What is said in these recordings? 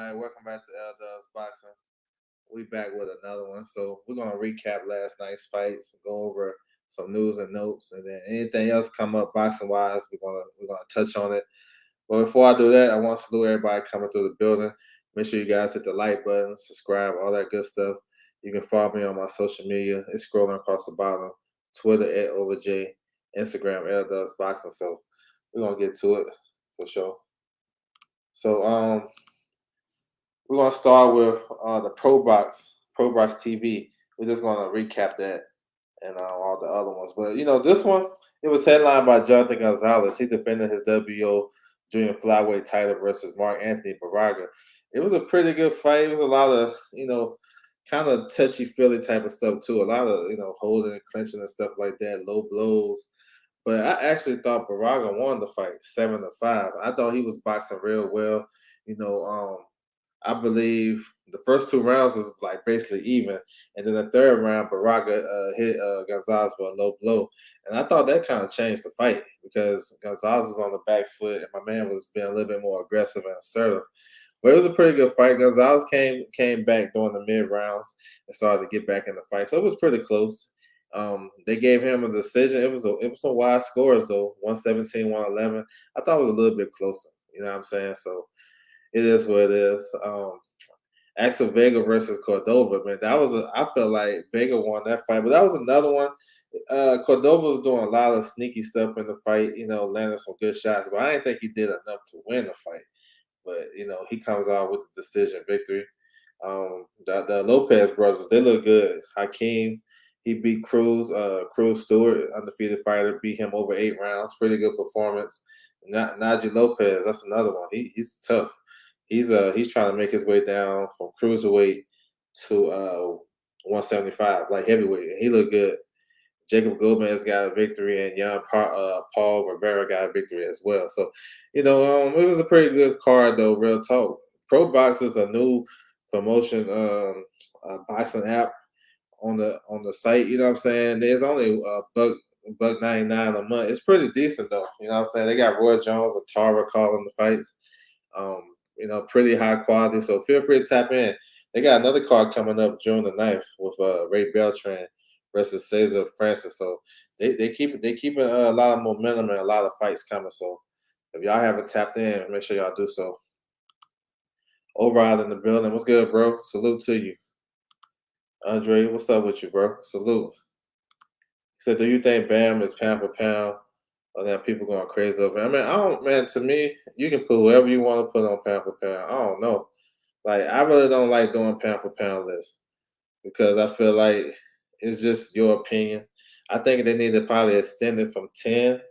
everybody. Welcome back to LDUS Boxing. We back with another one. So we're gonna recap last night's fights, go over some news and notes, and then anything else come up boxing wise, we're gonna touch on it. But before I do that, I want to salute everybody coming through the building. Make sure you guys hit the like button, subscribe, all that good stuff. You can follow me on my social media. It's scrolling across the bottom. Twitter at OverJ, Instagram LDUS Boxing. So we're gonna get to it for sure. So we're gonna start with the Probox TV. We're just gonna recap that and all the other ones. But this one, it was headlined by Jonathan Gonzalez. He defended his WO junior flyweight title versus Mark Anthony Vargas. It was a pretty good fight. It was a lot of kind of touchy feely type of stuff too. A lot of holding and clinching and stuff like that, low blows. But I actually thought Baraga won the fight 7-5. I thought he was boxing real well. You know, I believe the first two rounds was like basically even, and then the third round, Baraga hit Gonzalez with a low blow, and I thought that kind of changed the fight because Gonzalez was on the back foot, and my man was being a little bit more aggressive and assertive. But it was a pretty good fight. Gonzalez came back during the mid rounds and started to get back in the fight, so it was pretty close. They gave him a decision. It was some wide scores though, 117, 111. I thought it was a little bit closer. You know what I'm saying? So it is what it is. Axel Vega versus Cordova, man. I felt like Vega won that fight, but that was another one. Cordova was doing a lot of sneaky stuff in the fight, landing some good shots, but I didn't think he did enough to win the fight. But he comes out with the decision victory. The Lopez brothers, they look good. Hakeem, he beat Cruz. Cruz Stewart, undefeated fighter, beat him over 8 rounds. Pretty good performance. Najee Lopez, that's another one. He's tough. He's trying to make his way down from cruiserweight to 175, like heavyweight. He looked good. Jacob Gomez got a victory, and young Paul Rivera got a victory as well. So, it was a pretty good card though. Real talk. Probox is a new promotion boxing app on the site. You know what I'm saying? There's only buck 99 a month. It's pretty decent though. You know what I'm saying? They got Roy Jones and Tara calling the fights. Pretty high quality. So feel free to tap in. They got another card coming up June the 9th with Ray Beltran versus Cesar Francis. So they keeping a lot of momentum and a lot of fights coming. So if y'all haven't tapped in, make sure y'all do so. Overall in the building. What's good, bro? Salute to you. Andre, what's up with you, bro? Salute. He said, do you think Bam is pound for pound? Or that people going crazy over? I mean, to me, you can put whoever you want to put on pound for pound. I don't know. Like, I really don't like doing pound for pound lists because I feel like it's just your opinion. I think they need to probably extend it from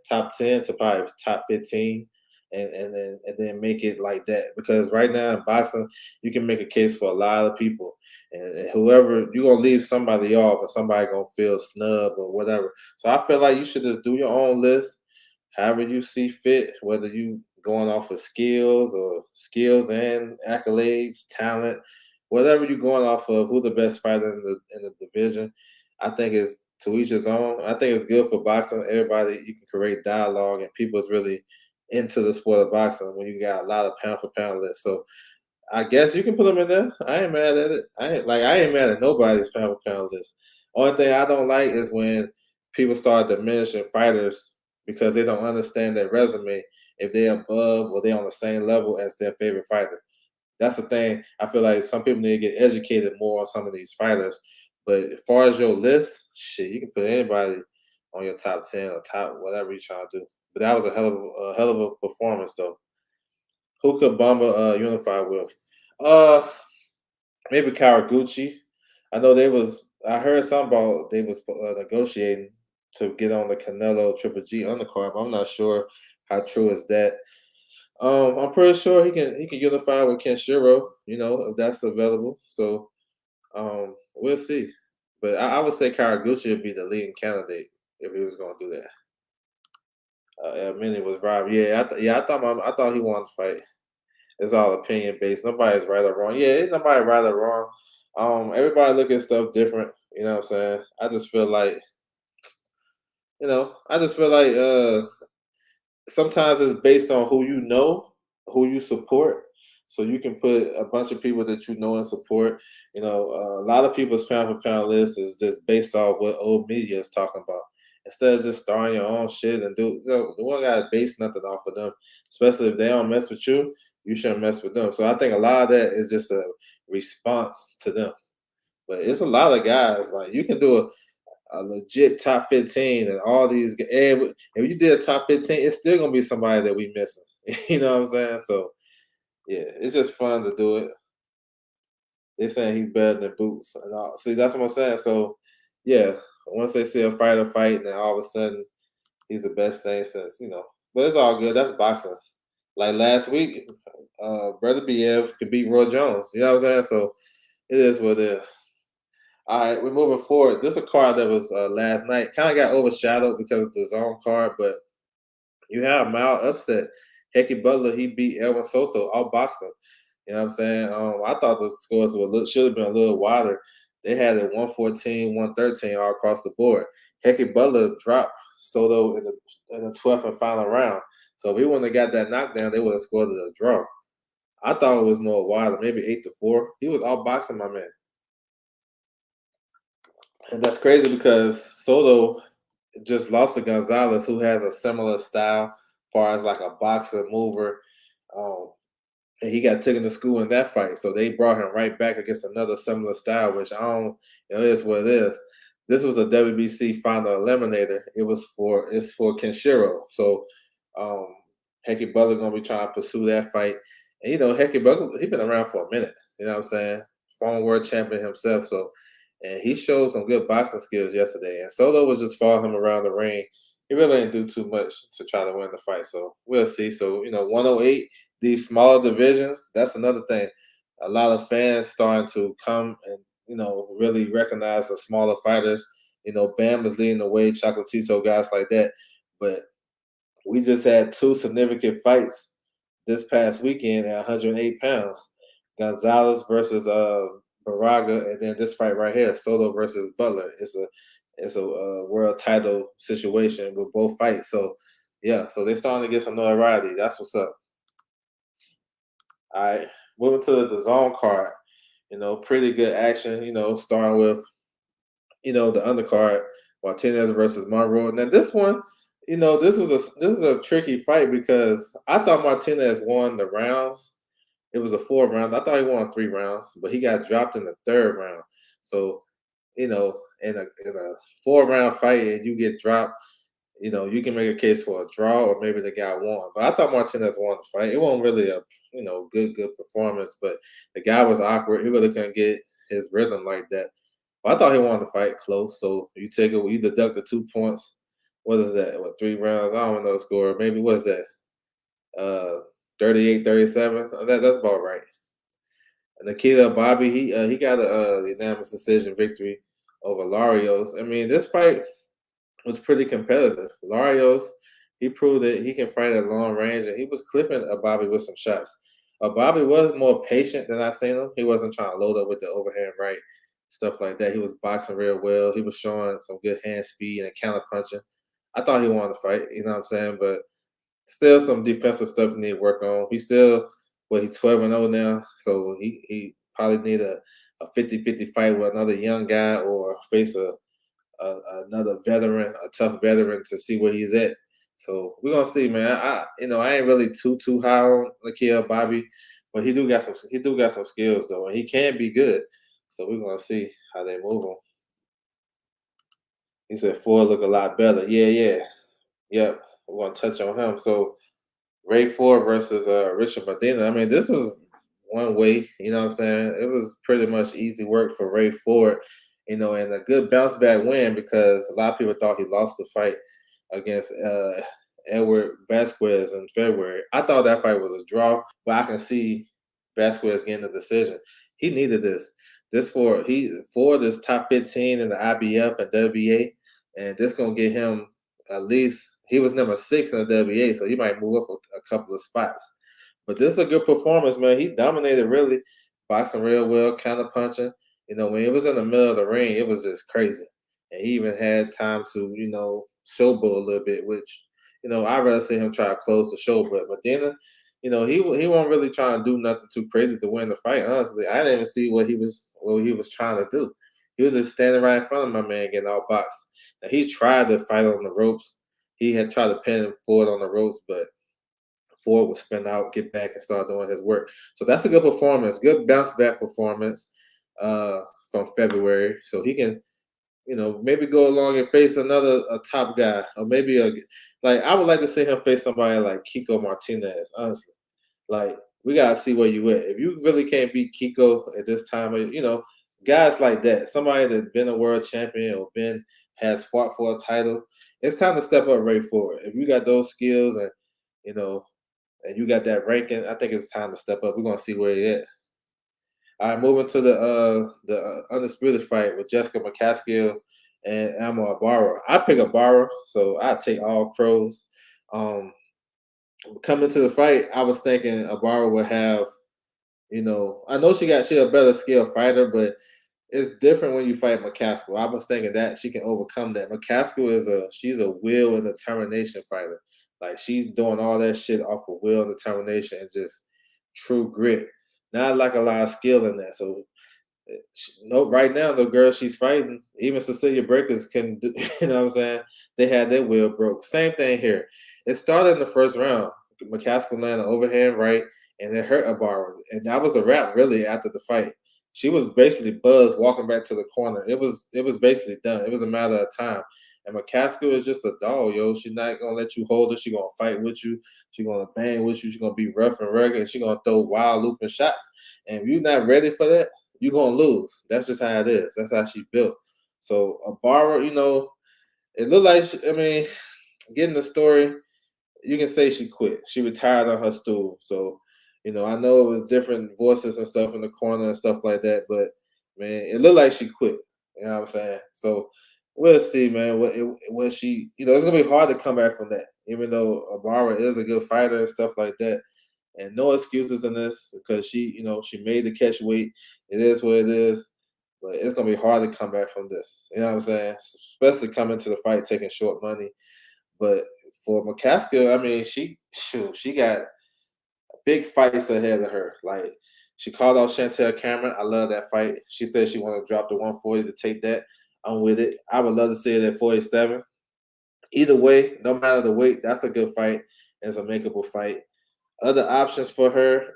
top 10 to probably top 15 and then make it like that. Because right now in boxing, you can make a case for a lot of people. And whoever, you're going to leave somebody off or somebody going to feel snubbed or whatever. So I feel like you should just do your own list however you see fit, whether you going off of skills and accolades, talent, whatever you're going off of, who the best fighter in the division. I think it's to each his own. I think it's good for boxing. Everybody, you can create dialogue, and people's really into the sport of boxing when you got a lot of pound for pound lists. So I guess you can put them in there. I ain't mad at it. I ain't mad at nobody's pound for pound list. Only thing I don't like is when people start diminishing fighters because they don't understand their resume if they're above or they're on the same level as their favorite fighter. That's the thing. I feel like some people need to get educated more on some of these fighters. But as far as your list, shit, you can put anybody on your top 10 or top whatever you're trying to do. But that was a hell of a performance, though. Who could Bamba unify with? Maybe Karaguchi. I know I heard something about they was negotiating to get on the Canelo Triple G undercard, but I'm not sure how true is that. I'm pretty sure he can unify with Kenshiro, if that's available. So we'll see. But I would say Karaguchi would be the leading candidate if he was going to do that. Mini was robbed. Yeah, I thought he won the fight. It's all opinion based. Nobody's right or wrong. Yeah, ain't nobody right or wrong. Everybody look at stuff different. You know what I'm saying? I just feel like, sometimes it's based on who you know, who you support. So you can put a bunch of people that you know and support. A lot of people's pound for pound list is just based off what old media is talking about. Instead of just starting your own shit and the one got to base nothing off of them, especially if they don't mess with you, you shouldn't mess with them. So I think a lot of that is just a response to them. But it's a lot of guys like you can do a legit top 15 and all these. And if you did a top 15, it's still gonna be somebody that we missing. You know what I'm saying? So yeah, it's just fun to do it. They're saying he's better than Boots and all. See, that's what I'm saying. So yeah, once they see a fighter fight, then all of a sudden he's the best thing since. But it's all good. That's boxing. Like last week, Brother BF could beat Roy Jones. You know what I'm saying? So it is what it is. All right, we're moving forward. This is a card that was last night. Kind of got overshadowed because of the zone card, but you have a mild upset. Hecky Budler, he beat Elwin Soto, all boxing. You know what I'm saying? I thought the scores should have been a little wider. They had it 114, 113 all across the board. Hecky Butler dropped Soto in the 12th and final round. So if he wouldn't have got that knockdown, they would have scored a draw. I thought it was more wider, maybe 8-4. He was all boxing, my man. And that's crazy because Soto just lost to Gonzalez, who has a similar style, as far as like a boxer mover. Um, and he got taken to school in that fight. So they brought him right back against another similar style, which I don't, it is what it is. This was a WBC final eliminator. It's for Kenshiro. So Hecky Butler gonna be trying to pursue that fight. And Hecky Butler, he been around for a minute. You know what I'm saying? Former world champion himself. So and he showed some good boxing skills yesterday. And Soto was just following him around the ring. He really didn't do too much to try to win the fight. So we'll see. So 108, these smaller divisions, that's another thing. A lot of fans starting to come and really recognize the smaller fighters. Bam is leading the way, Chocolatito, guys like that. But we just had two significant fights this past weekend at 108 pounds. Gonzalez versus Baraga, and then this fight right here, Soto versus Butler. It's a world title situation with both fights. So yeah, so they're starting to get some notoriety. That's what's up. All right, moving to the zone card. Pretty good action. Starting with the undercard, Martinez versus Monroe. Now this one, this is a tricky fight because I thought Martinez won the rounds. It was a 4 round. I thought he won 3 rounds, but he got dropped in the 3rd round. So, in a 4 round fight and you get dropped, you can make a case for a draw or maybe the guy won. But I thought Martinez won the fight. It wasn't really a good performance, but the guy was awkward. He really couldn't get his rhythm like that. But I thought he won the fight close. So you deduct the 2 points. What is that? 3 rounds? I don't know the score. Maybe what is that? 38-37. That's about right. And Nikita Bobby, he got a unanimous decision victory over Larios. I mean, this fight was pretty competitive. Larios, he proved that he can fight at long range, and he was clipping Bobby with some shots. Bobby was more patient than I seen him. He wasn't trying to load up with the overhand right, stuff like that. He was boxing real well. He was showing some good hand speed and counter punching. I thought he won the fight, you know what I'm saying? But still some defensive stuff he need to work on. He's still, he's 12-0 now, so he probably need a 50-50 fight with another young guy or face another veteran, a tough veteran to see where he's at. So we're gonna see, man. I ain't really too high on Lakia Bobby, but he do got some skills though, and he can be good. So we're gonna see how they move him. He said Ford look a lot better. Yeah. Yep. We're gonna touch on him. So Ray Ford versus Richard Medina. I mean, this was one way, you know what I'm saying? It was pretty much easy work for Ray Ford, and a good bounce back win because a lot of people thought he lost the fight against Edward Vasquez in February. I thought that fight was a draw, but I can see Vasquez getting a decision. He needed this. Ford is top 15 in the IBF and WBA, and this gonna get him at least. He was number 6 in the WBA, so he might move up a couple of spots. But this is a good performance, man. He dominated really, boxing real well, counter punching. When it was in the middle of the ring, it was just crazy. And he even had time to, showboat a little bit, which, I'd rather see him try to close the show. But Medina, he wasn't really trying to do nothing too crazy to win the fight. Honestly, I didn't even see what he was trying to do. He was just standing right in front of my man getting outboxed. And he tried to fight on the ropes. He had tried to pin him forward on the ropes, but Ford would spin out, get back, and start doing his work. So that's a good performance, good bounce back performance uh, from February. So he can, maybe go along and face a top guy, or maybe like I would like to see him face somebody like Kiko Martinez. Honestly, like we gotta see where you at. If you really can't beat Kiko at this time, guys like that, somebody that's been a world champion or has fought for a title, it's time to step up right forward. If you got those skills you know and you got that ranking, I think it's time to step up. We're gonna see where he at. All right, moving to the undisputed fight with Jessica McCaskill and Emma Ibarra. I pick Ibarra, so I take all crows. Um, Coming to the fight, I was thinking Ibarra would have, I know she a better skilled fighter, but it's different when you fight McCaskill. I was thinking that she can overcome that. McCaskill she's a will and determination fighter. Like she's doing all that shit off of will and determination and just true grit. Not like a lot of skill in that. So no, right now the girl she's fighting, even Cecilia Breakers can do, you know what I'm saying? They had their will broke. Same thing here. It started in the first round. McCaskill landed overhand right, and it hurt Ibarra. And that was a wrap really after the fight. She was basically buzzed walking back to the corner. It was basically done. It was a matter of time. And McCaskill is just a dog, yo. She's not gonna let you hold her. She's gonna fight with you. She's gonna bang with you. She's gonna be rough and rugged. And she's gonna throw wild looping shots. And if you're not ready for that, you're gonna lose. That's just how it is. That's how she built. So Ibarra, it looked like getting the story, you can say she quit. She retired on her stool. So, I know it was different voices and stuff in the corner and stuff like that, but man, it looked like she quit. You know what I'm saying? So we'll see, man. When she, it's gonna be hard to come back from that, even though Ibarra is a good fighter and stuff like that. And no excuses in this because she made the catch weight. It is what it is. But it's gonna be hard to come back from this. You know what I'm saying? Especially coming to the fight taking short money. But for McCaskill, she got big fights ahead of her. Like she called out Chantel Cameron. I love that fight. She said she wanted to drop to 140 to take that. I'm with it. I would love to see it at 47. Either way, no matter the weight, that's a good fight. It's a makeable fight. Other options for her,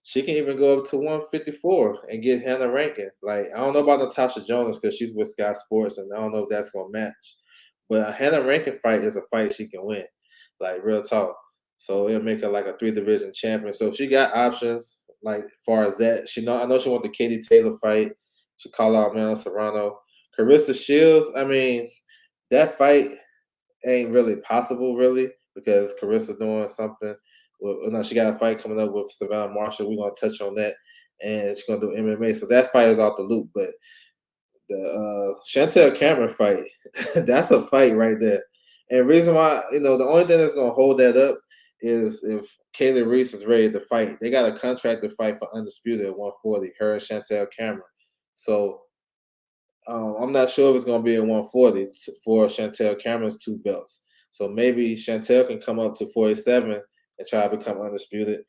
she can even go up to 154 and get Hannah Rankin. Like, I don't know about Natasha Jonas because she's with Sky Sports, and I don't know if that's going to match. But a Hannah Rankin fight is a fight she can win, like real talk. So it'll make her like a 3 division champion. So she got options, like far as that. I know she want the Katie Taylor fight. She called out Mel Serrano. Carissa Shields, that fight ain't really possible, really, because Carissa doing something. Well, no, she got a fight coming up with Savannah Marshall. We're gonna touch on that, and she's gonna do MMA. So that fight is out the loop. But the Chantel Cameron fight, that's a fight right there. And reason why, the only thing that's gonna hold that up is if Kayla Ruiz is ready to fight. They got a contract to fight for Undisputed at 140. Her and Chantel Cameron. So I'm not sure if it's going to be at 140 for Chantel Cameron's 2 belts. So maybe Chantel can come up to 47 and try to become undisputed.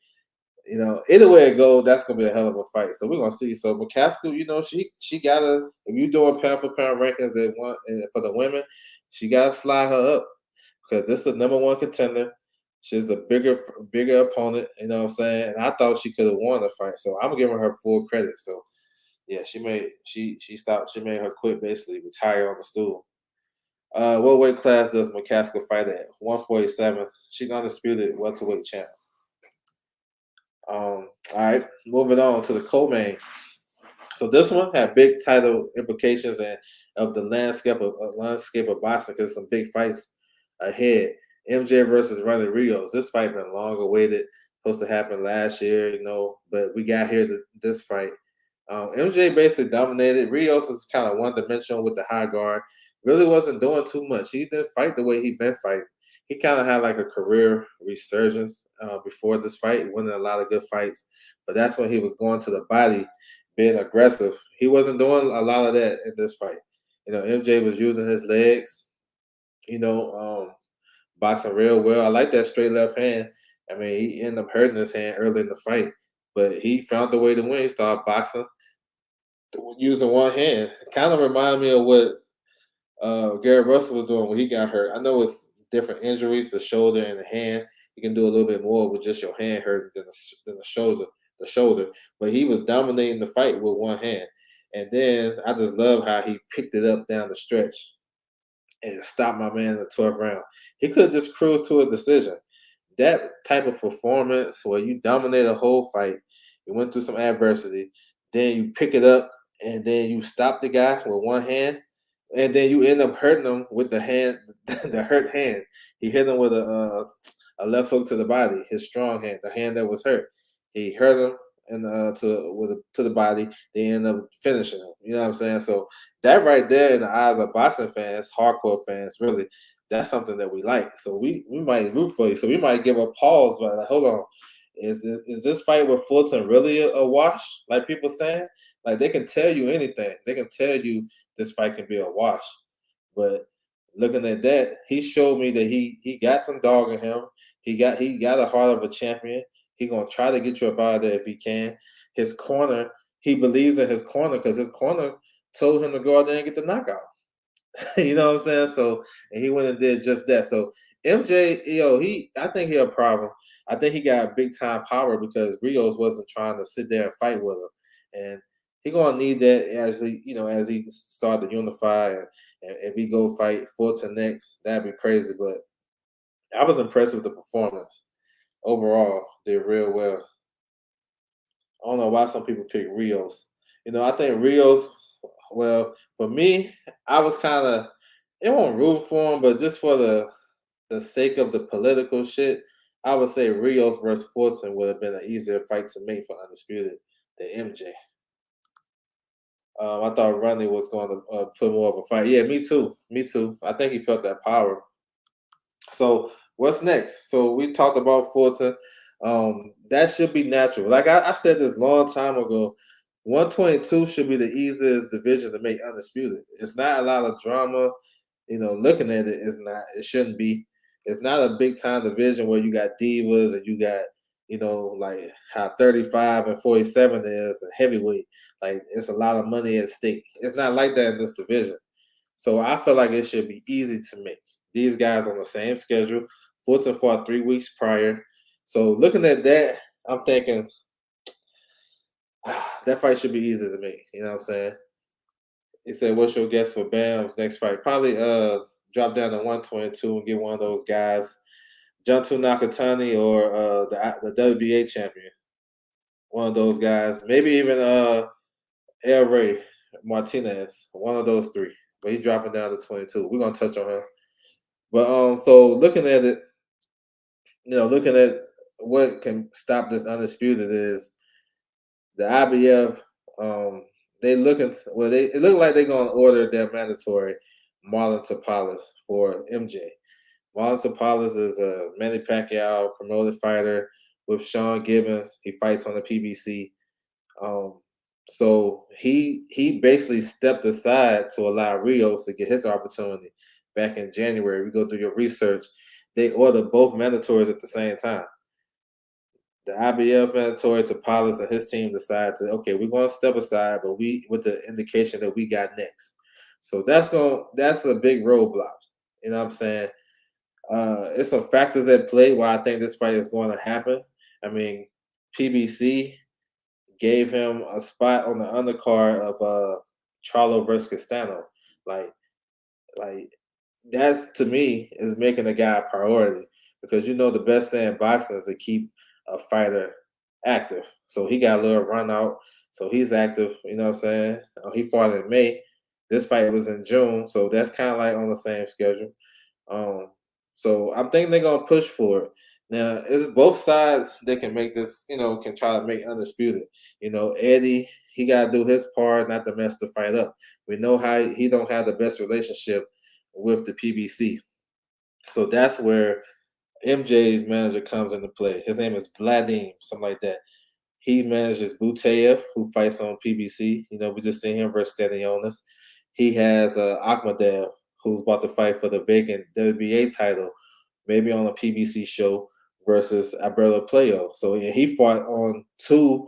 Either way it goes, that's going to be a hell of a fight. So we're going to see. So McCaskill, she got to, if you're doing pound for pound rankings for the women, she got to slide her up because this is the #1 contender. She's a bigger opponent, you know what I'm saying? And I thought she could have won the fight. So I'm giving her full credit. So yeah, she made her quit, basically retire on the stool. What weight class does McCaskill fight at? 147. She's undisputed welterweight champ. All right, moving on to the co-main. So this one had big title implications and of the landscape of boxing because some big fights ahead. MJ versus Ronnie Rios. This fight been long awaited. Supposed to happen last year, but we got here this fight. MJ basically dominated. Rios is kind of one-dimensional with the high guard. Really wasn't doing too much. He didn't fight the way he been fighting. He kind of had like a career resurgence before this fight, winning a lot of good fights. But that's when he was going to the body, being aggressive. He wasn't doing a lot of that in this fight. MJ was using his legs, boxing real well. I like that straight left hand. I mean, he ended up hurting his hand early in the fight, but he found a way to win. He started boxing using one hand. Kind of reminded me of what Gary Russell was doing when he got hurt. I know it's different injuries, the shoulder and the hand. You can do a little bit more with just your hand hurting than the shoulder. The shoulder, but he was dominating the fight with one hand. And then I just love how he picked it up down the stretch and stopped my man in the 12th round. He could have just cruised to a decision. That type of performance where you dominate a whole fight, you went through some adversity, then you pick it up and then you stop the guy with one hand, and then you end up hurting him with the hand, the hurt hand. He hit him with a left hook to the body, his strong hand, the hand that was hurt. He hurt him and to the body. They end up finishing him. You know what I'm saying? So that right there, in the eyes of boxing fans, hardcore fans, really, that's something that we like. So we might root for you. So we might give a pause, but like, hold on, is this fight with Fulton really a wash? Like people saying, like they can tell you anything. They can tell you this fight can be a wash. But looking at that, he showed me that he got some dog in him. He got a heart of a champion. He gonna try to get you up out of there if he can. His corner, he believes in his corner because his corner told him to go out there and get the knockout. You know what I'm saying? So, and he went and did just that. So MJ, I think he a problem. I think he got big time power because Rios wasn't trying to sit there and fight with him, and he gonna need that as he start to unify. And if he go fight Fulton next, that'd be crazy. But I was impressed with the performance overall. Did real well. I don't know why some people pick Rios. I think Rios. Well, for me, I was kind of it won't root for him, but just for the sake of the political shit, I would say Rios versus Fulton would have been an easier fight to make for Undisputed than MJ. I thought Ronnie was going to put more of a fight. Yeah, me too. Me too. I think he felt that power. So what's next? So we talked about Fulton. That should be natural. Like I said this long time ago, 122 should be the easiest division to make Undisputed. It's not a lot of drama. Looking at it, it's not. It shouldn't be. It's not a big time division where you got divas and you got like how 35 and 47 is and heavyweight. Like it's a lot of money at stake. It's not like that in this division. So I feel like it should be easy to make. These guys on the same schedule. Fulton fought 3 weeks prior. So looking at that, I'm thinking that fight should be easy to make. You know what I'm saying? He said, "What's your guess for Bam's next fight?" Probably drop down to 122 and get one of those guys, Junto Nakatani or the WBA champion. One of those guys. Maybe even El Rey Martinez. One of those three. But he's dropping down to 22. We're gonna touch on him. But so looking at it, looking at what can stop this Undisputed is the IBF. They looking well. It look like they're gonna order their mandatory Marlon Tapales for MJ. Marlon Tapales is a Manny Pacquiao promoted fighter with Sean Gibbons. He fights on the PBC. So he basically stepped aside to allow Rios to get his opportunity back in January. We go through your research. They ordered both mandatories at the same time. The IBF mandatory to Paulus and his team decided to, okay, we're going to step aside, but we with the indication that we got next. So that's a big roadblock. You know what I'm saying? It's some factors at play why I think this fight is going to happen. I mean, PBC gave him a spot on the undercard of Charlo versus Castano. Like that's to me is making a guy a priority because the best thing in boxing is to keep a fighter active. So he got a little run out, so he's active. You know what I'm saying? He fought in May. This fight was in June, so that's kind of like on the same schedule. So I'm thinking they're gonna push for it. Now it's both sides that can make this. Can try to make Undisputed. Eddie, he gotta do his part not to mess the fight up. We know how he don't have the best relationship with the PBC. So that's where MJ's manager comes into play. His name is Vladim, something like that. He manages Buteyev, who fights on PBC. We just seen him versus Stanionis. He has Akhmadev, who's about to fight for the vacant WBA title, maybe on a PBC show. versus Alberto Playo. So he fought on 2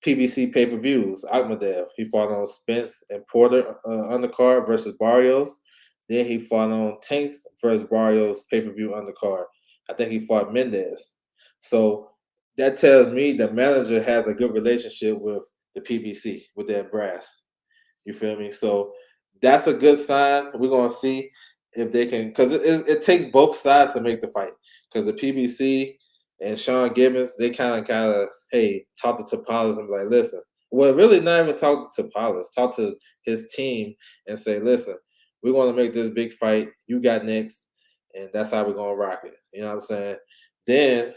PBC pay-per-views. Akhmadev, he fought on Spence and Porter undercard versus Barrios. Then he fought on Tanks versus Barrios pay-per-view undercard. I think he fought Mendez. So that tells me the manager has a good relationship with the PBC, with their brass. You feel me? So that's a good sign. We're gonna see if they can, because it takes both sides to make the fight. Because the PBC and Sean Gibbons, they kind of, hey, talk to Tapales and be like, listen. Well, really not even talk to Tapales. Talk to his team and say, listen, we're gonna make this big fight. You got next, and that's how we're gonna rock it. You know what I'm saying? Then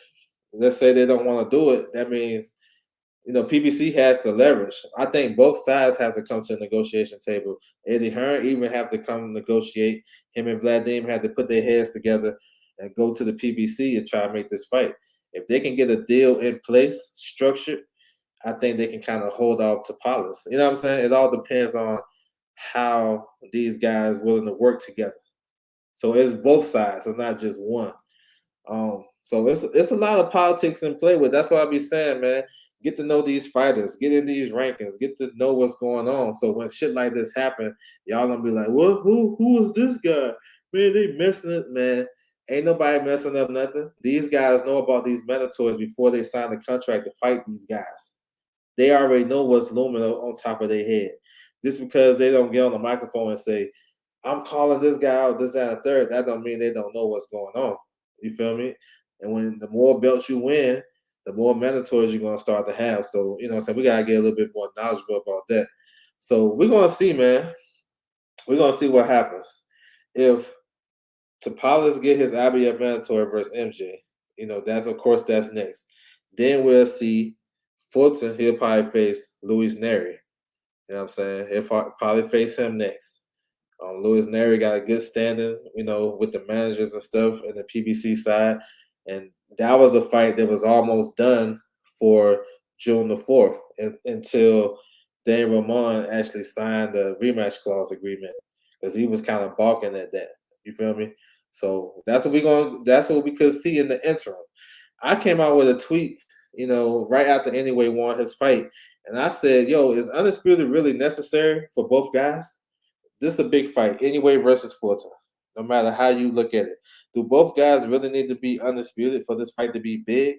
let's say they don't want to do it. That means PBC has to leverage. I think both sides have to come to a negotiation table. Eddie Hearn even have to come negotiate. Him and Vladimir had to put their heads together and go to the PBC and try to make this fight. If they can get a deal in place, structured, I think they can kind of hold off to Paulus. You know what I'm saying? It all depends on how these guys willing to work together. So it's both sides. It's not just one. So it's a lot of politics in play with. That's why I be saying, man, get to know these fighters, get in these rankings, get to know what's going on. So when shit like this happen, y'all gonna be like, well, who is this guy? Man, they messing it, man. Ain't nobody messing up nothing. These guys know about these mandatories before they sign the contract to fight these guys. They already know what's looming on top of their head. Just because they don't get on the microphone and say, I'm calling this guy out, this, that, and third, that don't mean they don't know what's going on. You feel me? And when the more belts you win, the more mandatories you're gonna start to have. So, so we gotta get a little bit more knowledgeable about that. So we're gonna see, man. We're gonna see what happens. If Tapales get his IBF mandatory versus MJ, that's next. Then we'll see Fulton, he'll probably face Luis Neri. You know what I'm saying? He'll probably face him next. Luis Neri got a good standing, with the managers and stuff in the PBC side. And that was a fight that was almost done for June the 4th until Dan Ramon actually signed the rematch clause agreement because he was kind of balking at that. You feel me? So that's what we could see in the interim. I came out with a tweet, right after Anyway won his fight. And I said, yo, is Undisputed really necessary for both guys? This is a big fight, Anyway versus Fulton. No matter how you look at it, do both guys really need to be undisputed for this fight to be big?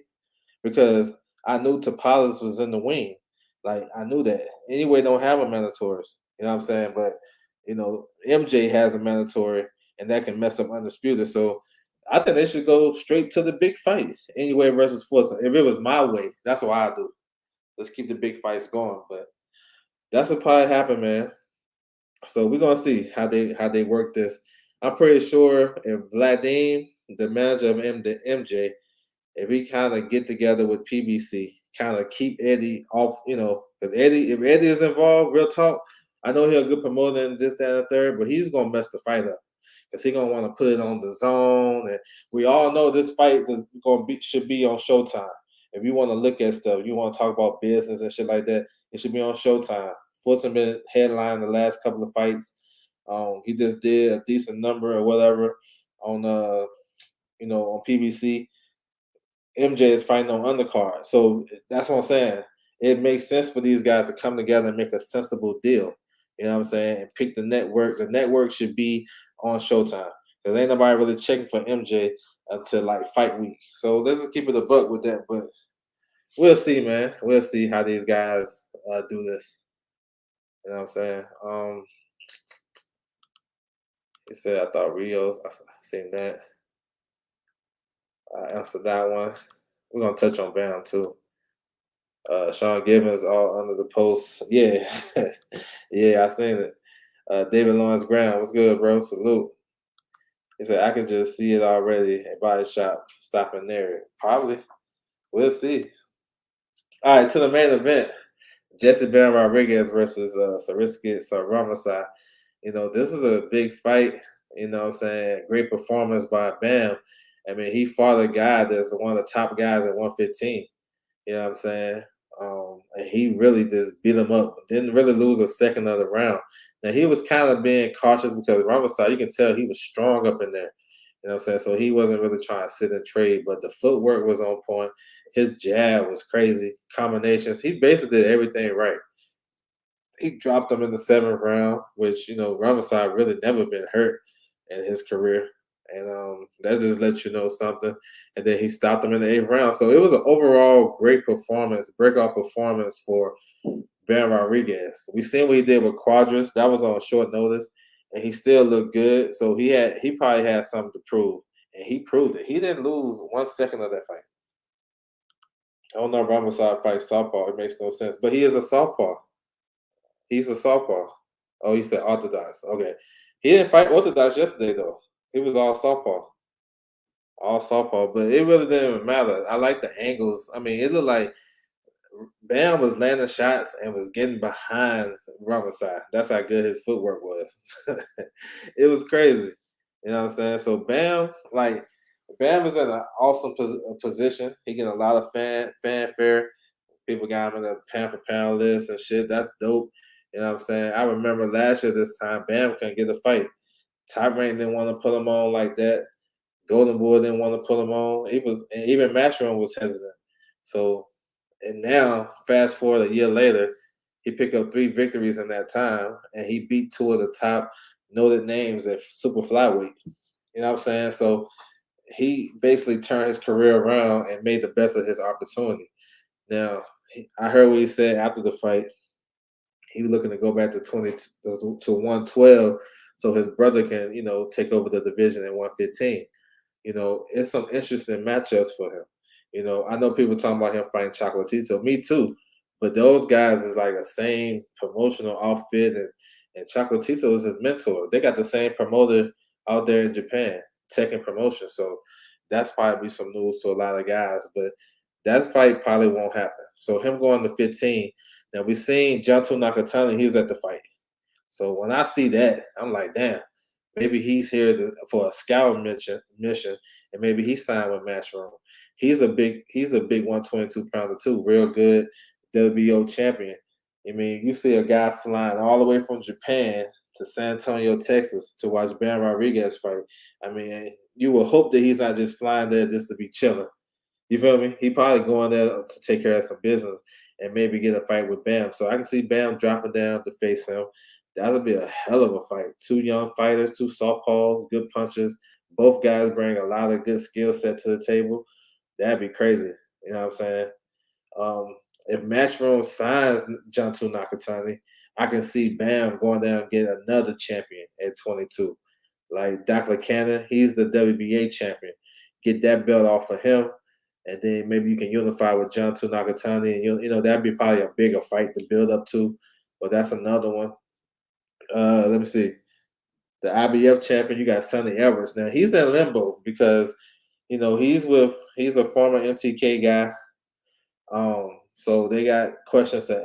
Because I knew Tapales was in the wing, like I knew that. Anyway, don't have a mandatory. You know what I'm saying? But MJ has a mandatory, and that can mess up Undisputed. So I think they should go straight to the big fight, Anyway versus Fulton. If it was my way, that's what I do. Let's keep the big fights going. But that's what probably happened, man. So we're gonna see how they work this. I'm pretty sure if Vladimir, the manager of MJ, if we kind of get together with PBC, kind of keep Eddie off, if Eddie is involved, real talk, I know he's a good promoter in this, that, and the third, but he's gonna mess the fight up because he's gonna want to put it on the zone, and we all know this fight should be on Showtime. If you want to look at stuff, you want to talk about business and shit like that, it should be on Showtime. Fulton been headlining the last couple of fights. He just did a decent number or whatever on on PBC. MJ is fighting on undercard, so that's what I'm saying. It makes sense for these guys to come together and make a sensible deal. You know what I'm saying? And pick the network. The network should be on Showtime because ain't nobody really checking for MJ until like fight week. So let's just keep it a buck with that. But we'll see, man. We'll see how these guys do this. You know what I'm saying? He said, I thought Rios. I seen that. I answered that one. We're going to touch on Bam, too. Sean Gibbons all under the post. Yeah. Yeah, I seen it. David Lawrence Graham. What's good, bro? Salute. He said, I can just see it already at Body Shop stopping there. Probably. We'll see. All right, to the main event. Jesse Bam Rodriguez versus Sariski Saramasai. This is a big fight. You know what I'm saying? Great performance by Bam. I mean, he fought a guy that's one of the top guys at 115. You know what I'm saying? And he really just beat him up. Didn't really lose a second of the round. Now, he was kind of being cautious because Ramasai, you can tell he was strong up in there. You know what I'm saying? So he wasn't really trying to sit and trade, but the footwork was on point. His jab was crazy. Combinations. He basically did everything right. He dropped him in the seventh round, which, Ramazan really never been hurt in his career. And that just lets you know something. And then he stopped him in the eighth round. So it was an overall great performance, breakout performance for Ben Rodriguez. We seen what he did with Quadras. That was on short notice, and he still looked good. So he probably had something to prove, and he proved it. He didn't lose 1 second of that fight. I don't know if Ramazan fights southpaw. It makes no sense, but he is a southpaw. He's a southpaw. Oh, he said orthodox. Okay, he didn't fight orthodox yesterday though. He was all southpaw. But it really didn't even matter. I like the angles. I mean, it looked like Bam was landing shots and was getting behind Ramazan. That's how good his footwork was. It was crazy. You know what I'm saying? So Bam is in an awesome position. He getting a lot of fanfare. People got him in the pound for pound list and shit. That's dope. You know what I'm saying? I remember last year this time, Bam couldn't get a fight. Top Rank didn't want to put him on like that. Golden Boy didn't want to put him on. And even Matchroom was hesitant. So, and now, fast forward a year later, he picked up 3 victories in that time, and he beat 2 of the top noted names at super flyweight. You know what I'm saying? So he basically turned his career around and made the best of his opportunity. Now, I heard what he said after the fight. He was looking to go back to 112, so his brother can, take over the division at 115. It's some interesting matchups for him. I know people talking about him fighting Chocolatito. Me too. But those guys is like a same promotional outfit, and Chocolatito is his mentor. They got the same promoter out there in Japan, Tekken Promotion. So that's probably some news to a lot of guys. But that fight probably won't happen. So him going to 15. Now we seen Janto Nakatani, he was at the fight. So when I see that, I'm like, damn, maybe he's here for a scout mission, and maybe he signed with Matchroom. He's a big 122 pounder too, real good WBO champion. I mean, you see a guy flying all the way from Japan to San Antonio, Texas, to watch Ben Rodriguez fight. I mean, you would hope that he's not just flying there just to be chilling. You feel me? He probably going there to take care of some business and maybe get a fight with Bam. So I can see Bam dropping down to face him. That'll be a hell of a fight. 2 young fighters, 2 southpaws, good punches. Both guys bring a lot of good skill set to the table. That'd be crazy. You know what I'm saying? If Matchroom signs Janto Nakatani, I can see Bam going down and get another champion at 22. Like Dr. Cannon, he's the WBA champion. Get that belt off of him, and then maybe you can unify with Janto Nakatani, and that'd be probably a bigger fight to build up to. But that's another one. Let me see. The IBF champion, you got Sonny Edwards. Now he's in limbo because he's a former MTK guy. So they got questions to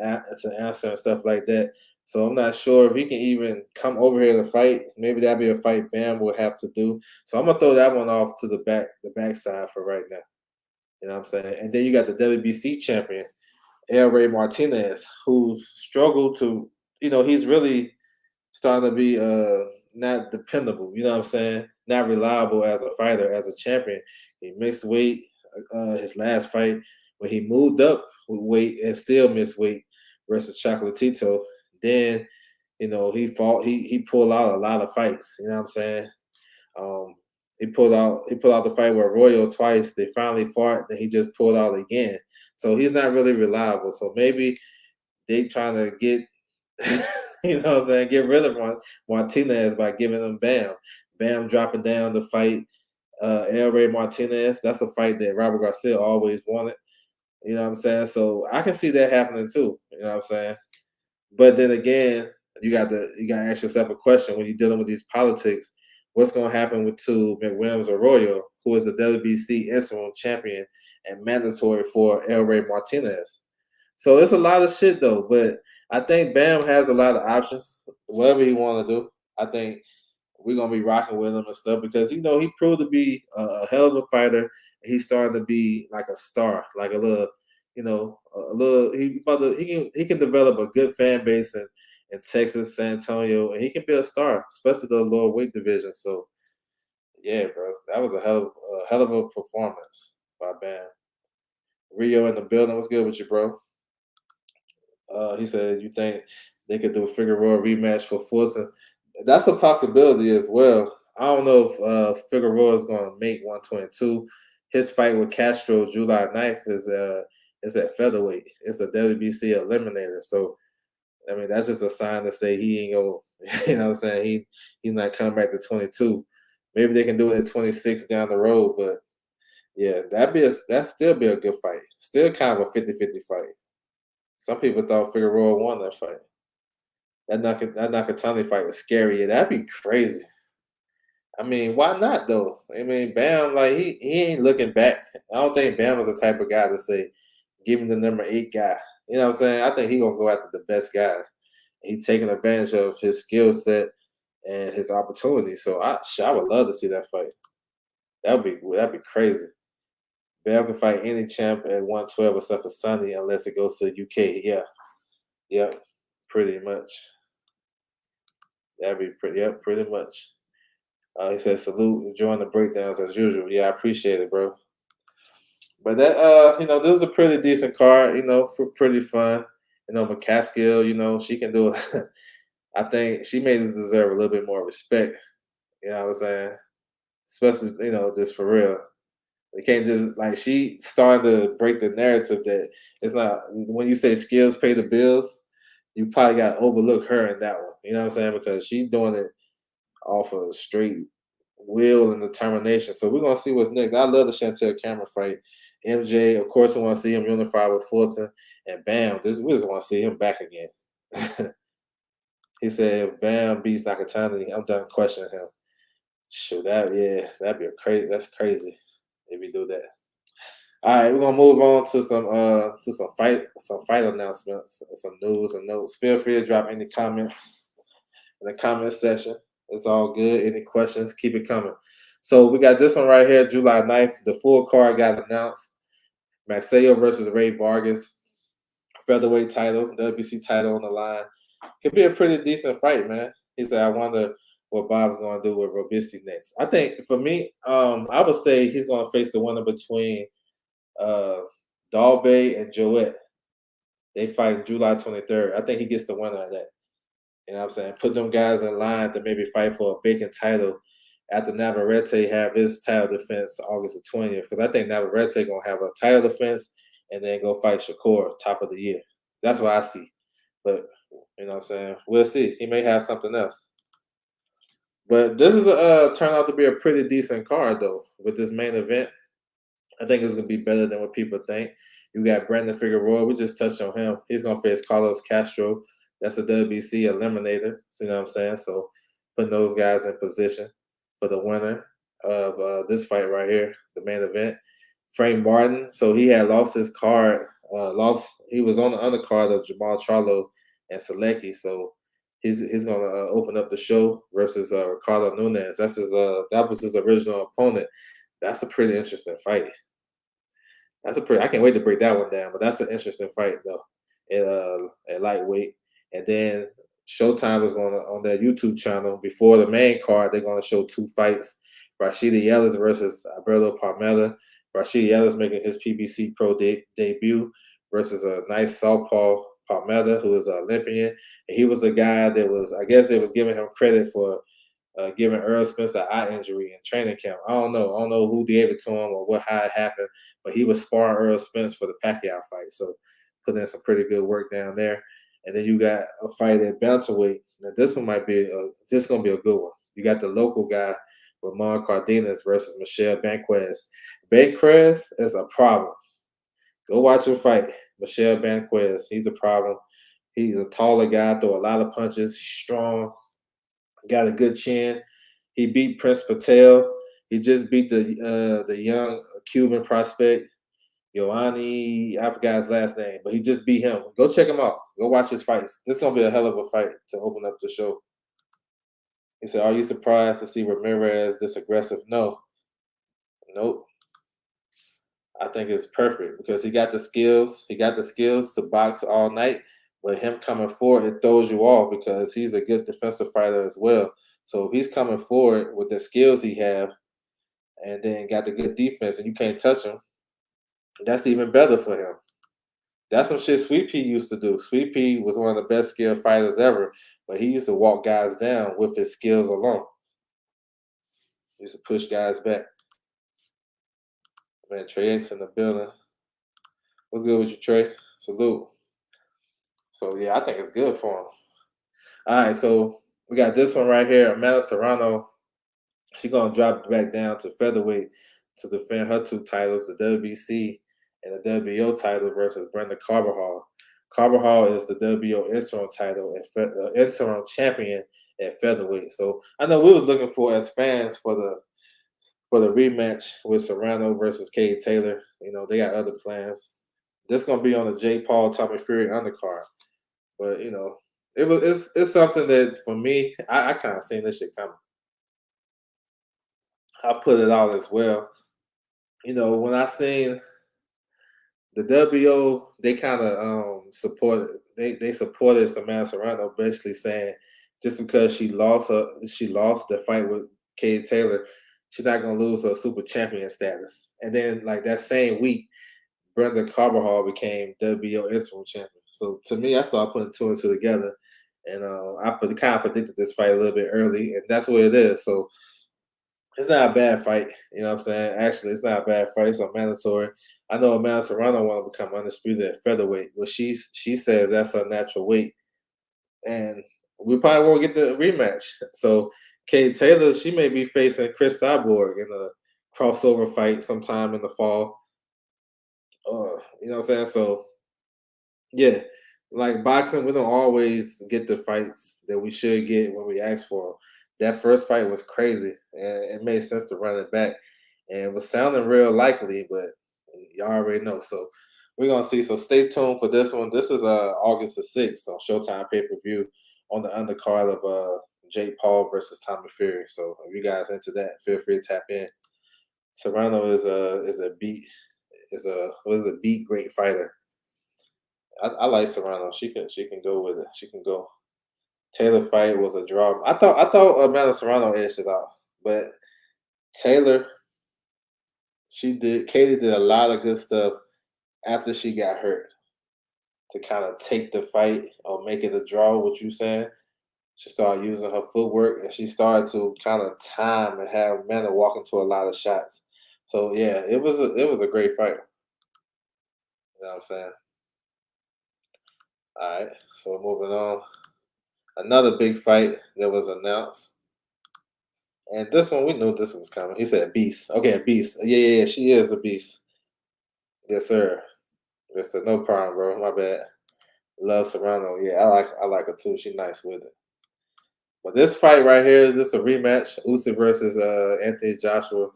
answer and stuff like that. So I'm not sure if he can even come over here to fight. Maybe that'd be a fight Bam will have to do. So I'm gonna throw that one off to the backside for right now. You know what I'm saying? And then you got the WBC champion, El Rey Martinez, who struggled to, he's really starting to be not dependable. You know what I'm saying? Not reliable as a fighter, as a champion. He missed weight his last fight when he moved up with weight and still missed weight versus Chocolatito. Then, he pulled out a lot of fights. You know what I'm saying? He pulled out the fight with Royal twice. They finally fought, then he just pulled out again. So he's not really reliable. So maybe they trying to get what I'm saying, get rid of Martinez by giving him Bam. Bam dropping down to fight El Rey Martinez. That's a fight that Robert Garcia always wanted. You know what I'm saying? So I can see that happening too. You know what I'm saying? But then again, you got to ask yourself a question when you're dealing with these politics. What's going to happen with McWilliams Arroyo, who is the WBC interim champion and mandatory for El Rey Martinez? So it's a lot of shit though, but I think Bam has a lot of options. Whatever he want to do, I think we're gonna be rocking with him and stuff because he proved to be a hell of a fighter. He's starting to be like a star, like a little, he can develop a good fan base in Texas, San Antonio, and he can be a star, especially the lower weight division. So Yeah, bro. That was a hell of a performance by Bam. Rio in the building. What's good with you, bro? He said you think they could do a Figueroa rematch for Fulton. That's a possibility as well. I don't know if Figueroa is going to make 122. His fight with Castro July 9th is at featherweight. It's a WBC eliminator. So I mean that's just a sign to say he ain't go. You know what I'm saying? He's not coming back to 22. Maybe they can do it at 26 down the road, but yeah, that still be a good fight. Still kind of a 50-50 fight. Some people thought Figueroa won that fight. That Nakatani fight was scary. Yeah, that'd be crazy. I mean, why not though? I mean, Bam, like he ain't looking back. I don't think Bam was the type of guy to say, give him the number 8 guy. You know what I'm saying? I think he gonna go after the best guys. He taking advantage of his skill set and his opportunity. So I would love to see that fight. That'd be crazy. Bam can fight any champ at 112 except for Sunday unless it goes to UK. Yeah. Yep. Pretty much. That'd be pretty. Yep. Pretty much. He said, "Salute, enjoying the breakdowns as usual." Yeah, I appreciate it, bro. But that, this is a pretty decent card. Pretty fun. McCaskill, she can do it. I think she may deserve a little bit more respect. You know what I'm saying? Especially, just for real. You can't just like she started to break the narrative that it's not when you say skills pay the bills. You probably got to overlook her in that one. You know what I'm saying? Because she's doing it off of straight will and determination. So we're gonna see what's next. I love the Chantel Cameron fight. MJ, of course, we want to see him unified with Fulton, and Bam. We just want to see him back again. He said, if Bam beats Nakatani, I'm done questioning him. Sure, that'd be that's crazy if you do that. All right, we're gonna move on to some fight announcements, some news and notes. Feel free to drop any comments in the comment section. It's all good. Any questions, keep it coming. So we got this one right here, July 9th. The full card got announced. Magsayo versus Ray Vargas. Featherweight title, WBC title on the line. Could be a pretty decent fight, man. He said, I wonder what Bob's going to do with Robisty next. I think, for me, I would say he's going to face the winner between Dalbe and Joette. They fight July 23rd. I think he gets the winner of that. You know what I'm saying? Put them guys in line to maybe fight for a vacant title after Navarrete have his title defense August the 20th. Because I think Navarrete going to have a title defense and then go fight Shakur top of the year. That's what I see. But, you know what I'm saying? We'll see. He may have something else. But this is turned out to be a pretty decent card, though, with this main event. I think it's going to be better than what people think. You got Brandon Figueroa. We just touched on him. He's going to face Carlos Castro. That's a WBC eliminator. So, you know what I'm saying? So putting those guys in position for the winner of this fight right here, the main event. Frank Martin. So he had lost his card. He was on the undercard of Jamal Charlo and Selecki. So he's going to open up the show versus Ricardo Nunes. That was his original opponent. That's a pretty interesting fight. I can't wait to break that one down. But that's an interesting fight though, at lightweight. And then Showtime is going to on their YouTube channel before the main card. They're going to show 2 fights: Rashida Ellis versus Alberto Palmella. Rashida Ellis making his PBC Pro debut versus a nice southpaw Palmella, who is an Olympian. And he was the guy that was, I guess, they was giving him credit for giving Earl Spence an eye injury in training camp. I don't know who gave it to him or how it happened, but he was sparring Earl Spence for the Pacquiao fight. So putting in some pretty good work down there. And then you got a fight at bantamweight. Now this one this is gonna be a good one. You got the local guy, Ramon Cardenas versus Michelle Banquez. Banquez is a problem. Go watch him fight. Michelle Banquez, he's a problem. He's a taller guy, throw a lot of punches, strong, got a good chin. He beat Prince Patel. He just beat the young Cuban prospect, Ioanni, I forgot his last name, but he just beat him. Go check him out. Go watch his fights. This is going to be a hell of a fight to open up the show. He said, are you surprised to see Ramirez this aggressive? No. Nope. I think it's perfect because he got the skills. He got the skills to box all night. But him coming forward, it throws you off because he's a good defensive fighter as well. So if he's coming forward with the skills he have, and then got the good defense, and you can't touch him, that's even better for him. That's some shit Sweet Pea used to do. Sweet Pea was one of the best skilled fighters ever, but he used to walk guys down with his skills alone. He used to push guys back. Man, Trey X in the building. What's good with you, Trey? Salute. So yeah, I think it's good for him. All right, so we got this one right here. Amanda Serrano. She's gonna drop back down to featherweight to defend her 2 titles, the WBC and the WBO title versus Brenda Carabajal. Carabajal is the WBO interim title and interim champion at featherweight. So I know we was looking for as fans for the rematch with Serrano versus Katie Taylor. You know, they got other plans. This gonna be on the Jake Paul Tommy Fury undercard. But you know, it's something that for me, I kind of seen this shit coming. I put it out as well. You know, when I seen the WO, they kind of supported. They supported Samantha Serrano, basically saying just because she lost the fight with Katie Taylor, she's not gonna lose her super champion status. And then like that same week, Brenda Carvajal became WBO interim champion. So to me, I started putting 2 and 2 together, and I kind of predicted this fight a little bit early, and that's what it is. So it's not a bad fight. You know what I'm saying? Actually, it's not a bad fight. It's a mandatory. I know Amanda Serrano want to become undisputed at featherweight, but she says that's her natural weight, and we probably won't get the rematch. So Katie Taylor, she may be facing Chris Cyborg in a crossover fight sometime in the fall. You know what I'm saying? So yeah, like boxing, we don't always get the fights that we should get when we ask for them. That first fight was crazy, and it made sense to run it back. And it was sounding real likely, but y'all already know. So we're gonna see. So stay tuned for this one. This is August the 6th on Showtime pay-per-view on the undercard of Jake Paul versus Tommy Fury. So if you guys into that, feel free to tap in. Serrano is a beat great fighter. I like Serrano. She can go with it. She can go. Taylor fight was a draw. I thought Amanda Serrano edged it out, but Taylor, Katie did a lot of good stuff after she got hurt to kind of take the fight or make it a draw. What you saying? She started using her footwork and she started to kind of time and have Amanda walk into a lot of shots. So yeah, it was a great fight. You know what I'm saying? All right, so moving on. Another big fight that was announced. And this one, we knew this was coming. He said beast. Okay, a beast. Yeah. She is a beast. Yes, sir. Yes, sir. No problem, bro. My bad. Love Serrano. Yeah, I like her too. She nice with it. But this fight right here, this is a rematch. Usyk versus Anthony Joshua.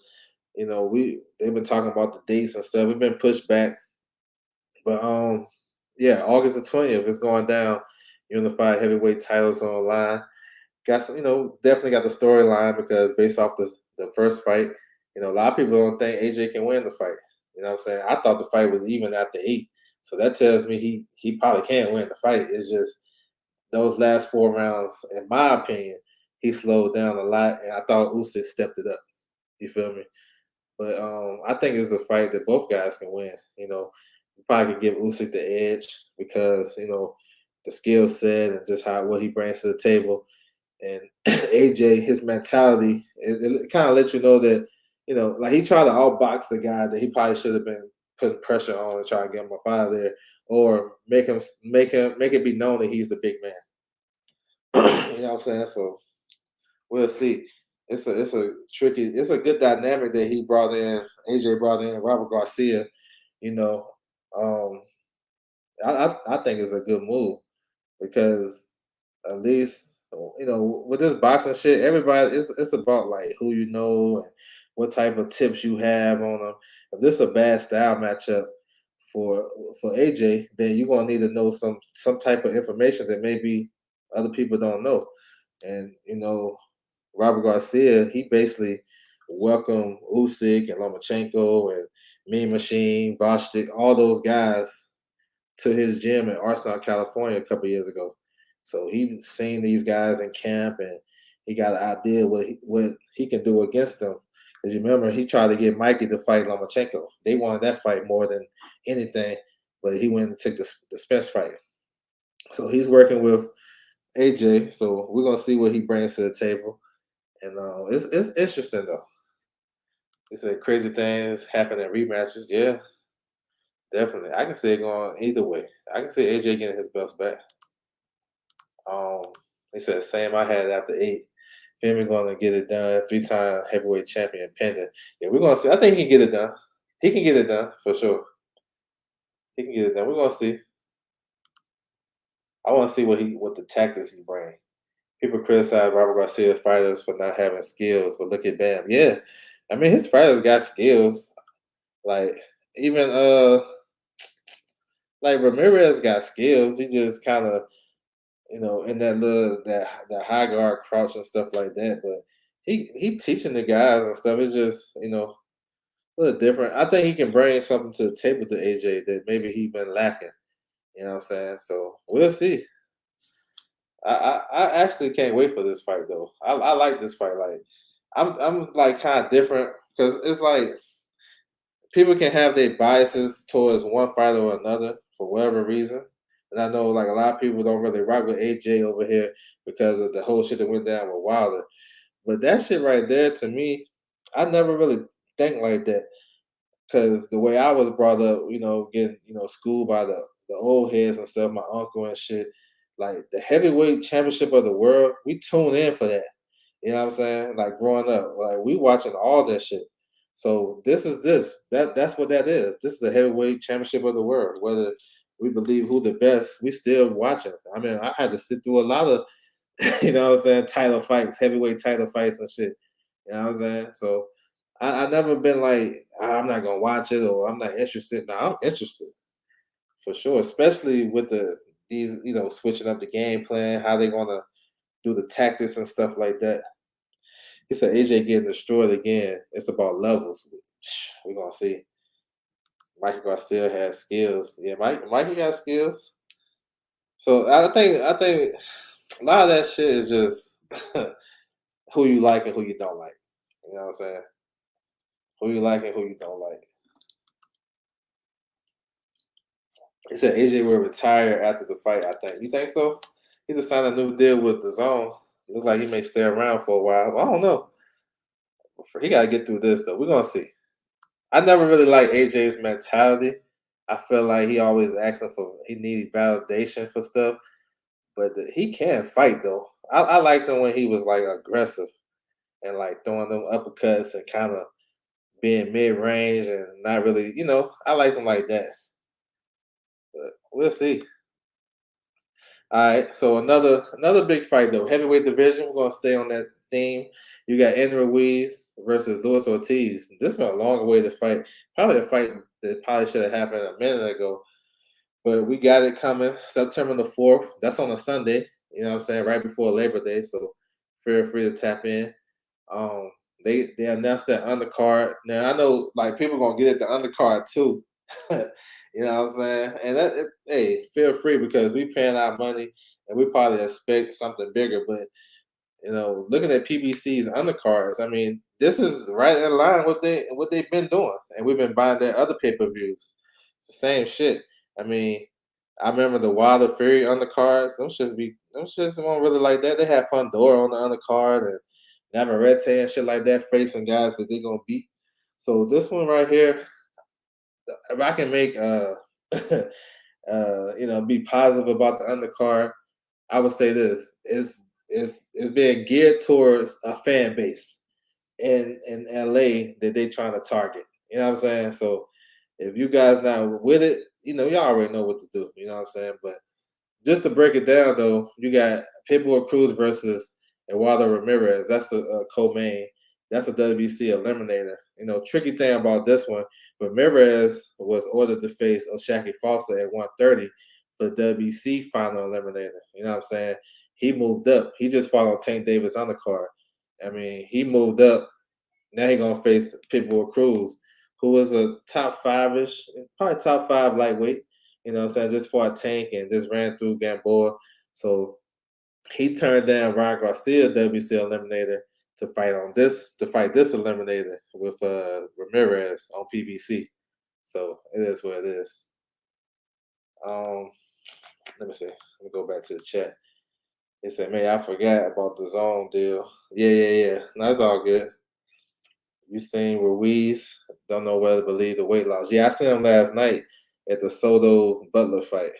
You know, they've been talking about the dates and stuff. We've been pushed back. But yeah, August the 20th is going down. Unified heavyweight titles online. Got some, definitely got the storyline because based off the first fight, a lot of people don't think AJ can win the fight. You know what I'm saying? I thought the fight was even after 8. So that tells me he probably can't win the fight. It's just those last 4 rounds, in my opinion, he slowed down a lot, and I thought Usyk stepped it up. You feel me? But I think it's a fight that both guys can win. You probably can give Usyk the edge because the skill set and just what he brings to the table. And AJ, his mentality, it kind of lets you know that, like he tried to outbox the guy that he probably should have been putting pressure on and try to get him up out of there, or make it be known that he's the big man. You know what I'm saying? So we'll see. It's a good dynamic that AJ brought in Robert Garcia. You know, um, I think it's a good move because at least with this boxing shit, everybody it's about like who you know and what type of tips you have on them. If this is a bad style matchup for AJ, then you're gonna need to know some type of information that maybe other people don't know. And Robert Garcia, he basically welcomed Usyk and Lomachenko and Mean Machine, Vostick, all those guys to his gym in Arsenal, California, a couple years ago. So he seen these guys in camp, and he got an idea what he can do against them. Because you remember, he tried to get Mikey to fight Lomachenko. They wanted that fight more than anything, but he went and took the Spence fight. So he's working with AJ. So we're gonna see what he brings to the table, and it's interesting though. He said crazy things happen in rematches. Yeah, definitely. I can see it going either way. I can see AJ getting his belts back. Um, he said same I had after 8. Femi gonna get it done. 3-time heavyweight champion pending. Yeah, we're gonna see. I think he can get it done. He can get it done for sure. He can get it done. We're gonna see. I want to see what the tactics he bring. People criticize Robert Garcia fighters for not having skills, but look at Bam. Yeah, I mean his fighters got skills. Like even like Ramirez got skills. He just kind of in that little that high guard crouch and stuff like that. But he teaching the guys and stuff. It's just a little different. I think he can bring something to the table to AJ that maybe he been lacking. You know what I'm saying? So we'll see. I actually can't wait for this fight though. I like this fight. Like I'm like kind of different because it's like people can have their biases towards one fighter or another for whatever reason. And I know like a lot of people don't really rock with AJ over here because of the whole shit that went down with Wilder. But that shit right there to me, I never really think like that. Because the way I was brought up, getting schooled by the old heads and stuff, my uncle and shit, like the heavyweight championship of the world, we tune in for that. You know what I'm saying? Like growing up, like we watching all that shit. So that's what that is. This is the heavyweight championship of the world. Whether we believe who the best, we still watching. I mean, I had to sit through a lot of, what I'm saying, title fights, heavyweight title fights and shit. You know what I'm saying? So I never been like I'm not gonna watch it or I'm not interested. No, I'm interested for sure, especially with these switching up the game plan, how they gonna do the tactics and stuff like that. He said AJ getting destroyed again. It's about levels. We're gonna see. Mikey Garcia has skills. Yeah, Mikey got skills. So I think a lot of that shit is just who you like and who you don't like. You know what I'm saying? Who you like and who you don't like. He said AJ will retire after the fight, I think. You think so? He just signed a new deal with the Zone. Looks like he may stay around for a while. I don't know. He got to get through this, though. We're going to see. I never really liked AJ's mentality. I feel like he always asking he needed validation for stuff. But he can fight, though. I liked him when he was, like, aggressive and, like, throwing them uppercuts and kind of being mid-range and not really, I liked him like that. But we'll see. All right, so another big fight though, heavyweight division. We're gonna stay on that theme. You got Ruiz versus Luis Ortiz. This has been a long way to fight. Probably a fight that probably should have happened a minute ago, but we got it coming September the 4th. That's on a Sunday. You know what I'm saying? Right before Labor Day, so feel free to tap in. Um, they announced that undercard. Now I know like people gonna get at the undercard too. You know what I'm saying? And hey, feel free because we paying our money and we probably expect something bigger. But looking at PBC's undercards, I mean, this is right in line with what they've been doing, and we've been buying their other pay-per-views. It's the same shit. I mean, I remember the Wilder Fury undercards. Them shits weren't really like that. They had Fundora on the undercard and Navarrete and shit like that, facing guys that they gonna beat. So this one right here, if I can make be positive about the undercard, I would say this is being geared towards a fan base in LA that they trying to target. You know what I'm saying? So if you guys not with it, y'all already know what to do. You know what I'm saying? But just to break it down, though, you got Pitbull Cruz versus Eduardo Ramirez. That's the co-main. That's a WBC eliminator. Tricky thing about this one, Ramirez was ordered to face Oshaki Foster at 130 for the WBC final eliminator. You know what I'm saying? He moved up. He just fought on Tank Davis undercard. I mean, he moved up. Now he's going to face Pitbull Cruz, who was a top 5-ish, probably top 5 lightweight. You know what I'm saying? Just fought Tank and just ran through Gamboa. So he turned down Ryan Garcia, WBC eliminator, to fight this eliminator with Ramirez on PBC. So it is what it is. Let me see. Let me go back to the chat. They said, "Man, I forgot about the zone deal." Yeah. No, that's all good. You seen Ruiz? Don't know whether to believe the weight loss. Yeah, I seen him last night at the Soto Budler fight.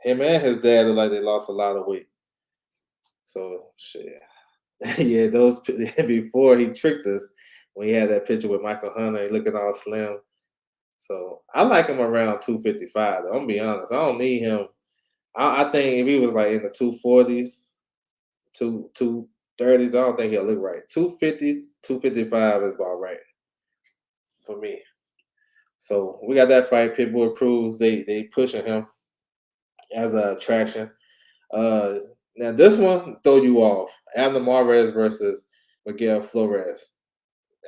Him and his dad look like they lost a lot of weight. So shit. Yeah, those before he tricked us when he had that picture with Michael Hunter, looking all slim. So I like him around 255. Though. I'm gonna be honest. I don't need him. I think if he was like in the 240s, 230s, I don't think he'll look right. 250, 255 is about right for me. So we got that fight. Pitbull Cruz, they pushing him as a attraction. Now this one throw you off. Abner Mares versus Miguel Flores.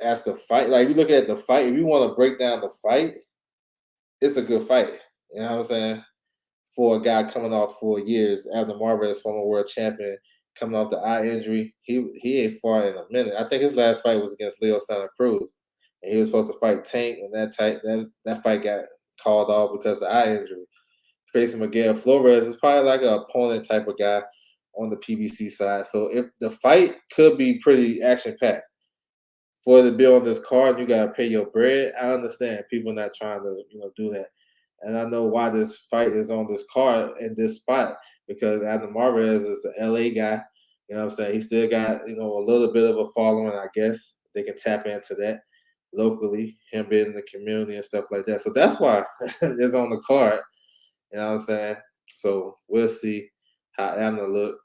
As the fight, like you look at the fight, if you want to break down the fight, it's a good fight. You know what I'm saying? For a guy coming off 4 years, Abner Mares, former world champion, coming off the eye injury, he ain't fought in a minute. I think his last fight was against Leo Santa Cruz, and he was supposed to fight Tank, and that fight got called off because of the eye injury. Facing Miguel Flores is probably like an opponent type of guy on the PBC side. So if the fight could be pretty action packed. For it to be on this card, you gotta pay your bread. I understand people not trying to, do that. And I know why this fight is on this card in this spot because Adam Mares is an LA guy. You know what I'm saying? He still got, a little bit of a following, I guess. They can tap into that locally, him being in the community and stuff like that. So that's why it's on the card. You know what I'm saying? So we'll see how Abner look.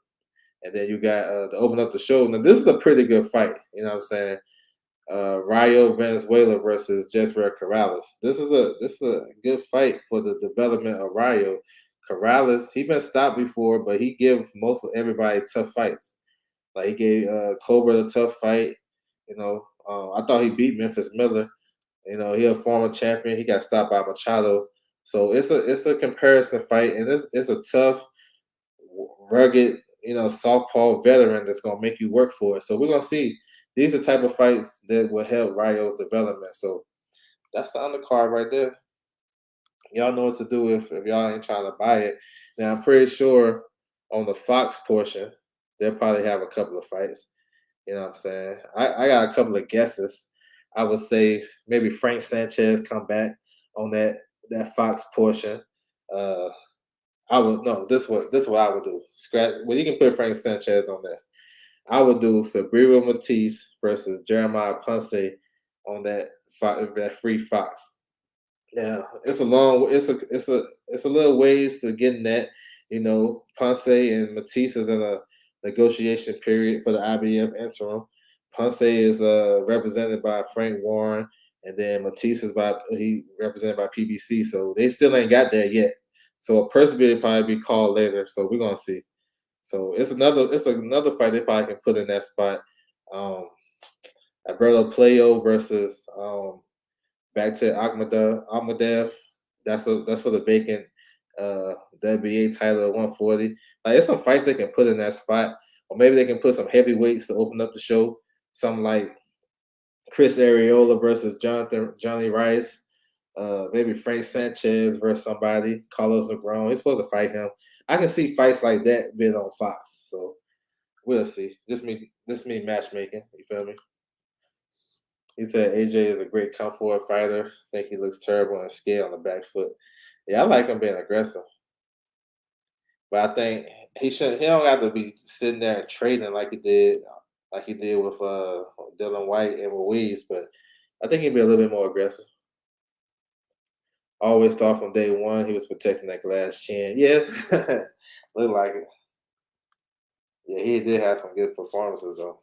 And then you got to open up the show. Now, this is a pretty good fight. You know what I'm saying? Rayo Venezuela versus Jesrel Corrales. This is a good fight for the development of Rayo. Corrales, he been stopped before, but he give most of everybody tough fights. Like he gave Cobra a tough fight. I thought he beat Memphis Miller. He a former champion. He got stopped by Machado. So it's a comparison fight, and it's a tough, rugged, southpaw veteran that's gonna make you work for it. So we're gonna see. These are the type of fights that will help Rayo's development. So that's the undercard right there. Y'all know what to do if y'all ain't trying to buy it. Now I'm pretty sure on the Fox portion, they'll probably have a couple of fights. You know what I'm saying? I got a couple of guesses. I would say maybe Frank Sanchez come back on that Fox portion. I would no. This what I would do. Scratch. Well, you can put Frank Sanchez on there. I would do Sabiro Matisse versus Jeremiah Ponce on that free Fox. Now it's a little ways to getting that. Ponce and Matisse is in a negotiation period for the IBF interim. Ponce is represented by Frank Warren, and then Matisse is represented by PBC. So they still ain't got that yet. So a person will probably be called later. So we're gonna see. So it's another fight they probably can put in that spot. Alberto Playo versus back to Akhmadov. That's for the vacant WBA title at 140. Like it's some fights they can put in that spot, or maybe they can put some heavyweights to open up the show. Something like Chris Arreola versus Johnny Rice. Maybe Frank Sanchez versus somebody. Carlos Negron. He's supposed to fight him. I can see fights like that being on Fox. So we'll see. This me matchmaking. You feel me? He said AJ is a great come forward fighter. I think he looks terrible and scared on the back foot. Yeah, I like him being aggressive. But I think he don't have to be sitting there and trading like he did with Dylan White and Ruiz, but I think he'd be a little bit more aggressive. Always thought from day one he was protecting that glass chin. Yeah, look like it. Yeah, he did have some good performances though.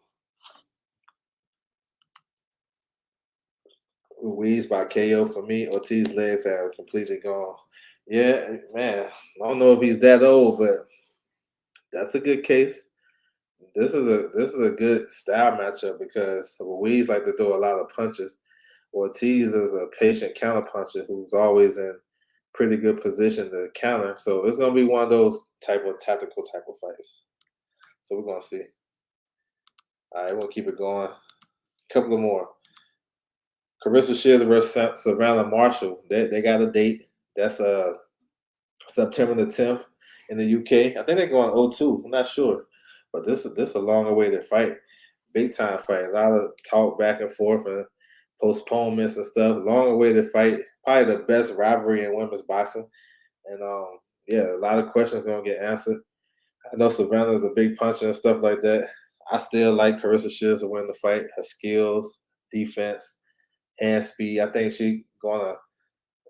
Ruiz by KO for me. Ortiz legs have completely gone. Yeah, man. I don't know if he's that old, but that's a good case. This is a good style matchup because Ruiz like to throw a lot of punches. Ortiz is a patient counter puncher who's always in pretty good position to counter. So it's gonna be one of those type of tactical type of fights. So we're gonna see. All right, we'll keep it going. couple of more. Carissa Shields versus Savannah Marshall. They got a date. That's September the 10th in the UK. I think they're going 0-2. I'm not sure, but this is a long awaited fight, big time fight. A lot of talk back and forth and postponements and stuff. Long awaited fight. Probably the best rivalry in women's boxing. And yeah, a lot of questions gonna get answered. I know Savannah's a big puncher and stuff like that. I still like Carissa Shields to win the fight. Her skills, defense, hand speed. I think she gonna,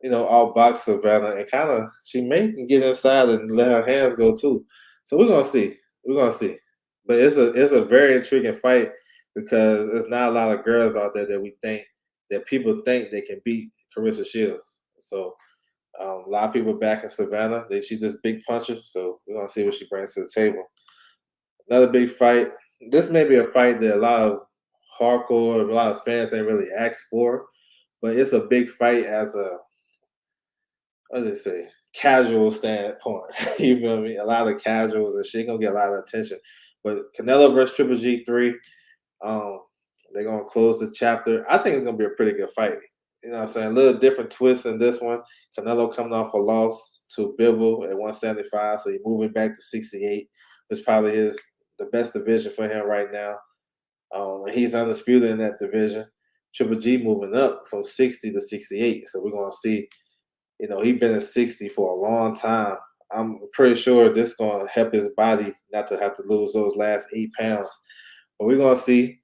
outbox Savannah and kind of she may get inside and let her hands go too. So we're gonna see. We're gonna see. But it's a very intriguing fight because there's not a lot of girls out there that people think they can beat Carissa Shields. So a lot of people back in Savannah. She's this big puncher. So we're gonna see what she brings to the table. Another big fight. This may be a fight that a lot of hardcore, a lot of fans ain't really asked for, but it's a big fight as a, what do they say, casual standpoint. You feel me? A lot of casuals and shit gonna get a lot of attention. But Canelo versus Triple G3, um, they're gonna close the chapter. I think it's gonna be a pretty good fight. You know what I'm saying? A little different twist in this one. Canelo coming off a loss to Bivol at 175, so he's moving back to 68, which probably is the best division for him right now. He's undisputed in that division. Triple G moving up from 60 to 68, so we're gonna see. He's been at 60 for a long time. I'm pretty sure this is going to help his body not to have to lose those last 8 pounds. But we're going to see.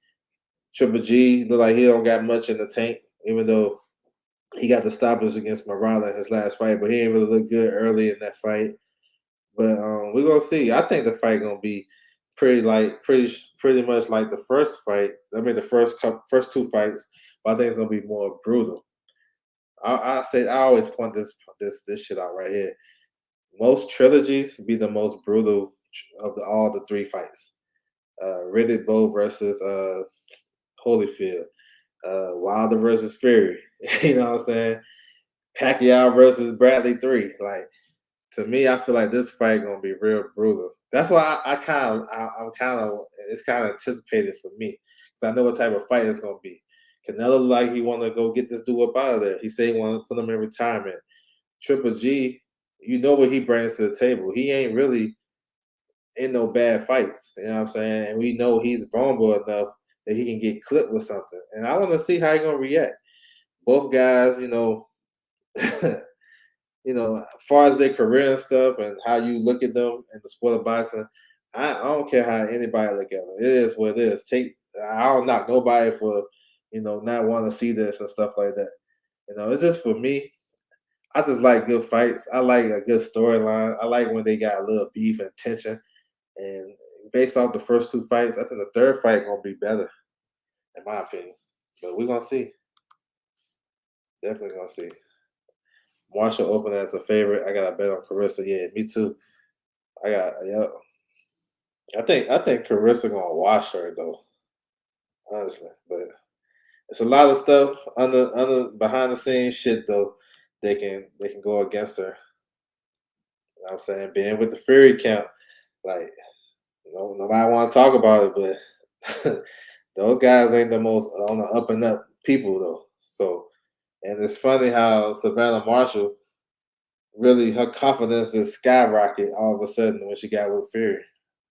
Triple G look like he don't got much in the tank, even though he got the stoppage against Marala in his last fight, but he didn't really look good early in that fight. But we're going to see. I think the fight going to be pretty much like the first fight. I mean, the first 2 fights, but I think it's going to be more brutal. I always point this shit out right here. Most trilogies be the most brutal of all the 3 fights. Riddick Bowe versus Holyfield, Wilder versus Fury. You know what I'm saying? Pacquiao versus Bradley 3. Like, to me, I feel like this fight gonna be real brutal. That's why it's kind of anticipated for me because I know what type of fight it's gonna be. Canelo like he want to go get this dude up out of there. He say he want to put him in retirement. Triple G, you know what he brings to the table. He ain't really in no bad fights. You know what I'm saying? And we know he's vulnerable enough that he can get clipped with something. And I want to see how he's gonna react. Both guys, as far as their career and stuff and how you look at them in the sport of boxing, I don't care how anybody look at them. It is what it is. I don't knock nobody for not want to see this and stuff like that. It's just for me. I just like good fights. I like a good storyline. I like when they got a little beef and tension. And based off the first 2 fights, I think the third fight gonna be better, in my opinion. But we're gonna see. Definitely gonna see. Marshall open as a favorite. I got a bet on Carissa. Yeah, me too. Yeah. I think Carissa gonna wash her though, honestly. But it's a lot of stuff under behind the scenes shit though. They can go against her. You know what I'm saying? Being with the Fury camp, like nobody want to talk about it, but those guys ain't the most on the up and up people though. So, and it's funny how Savannah Marshall really her confidence is skyrocket all of a sudden when she got with Fury.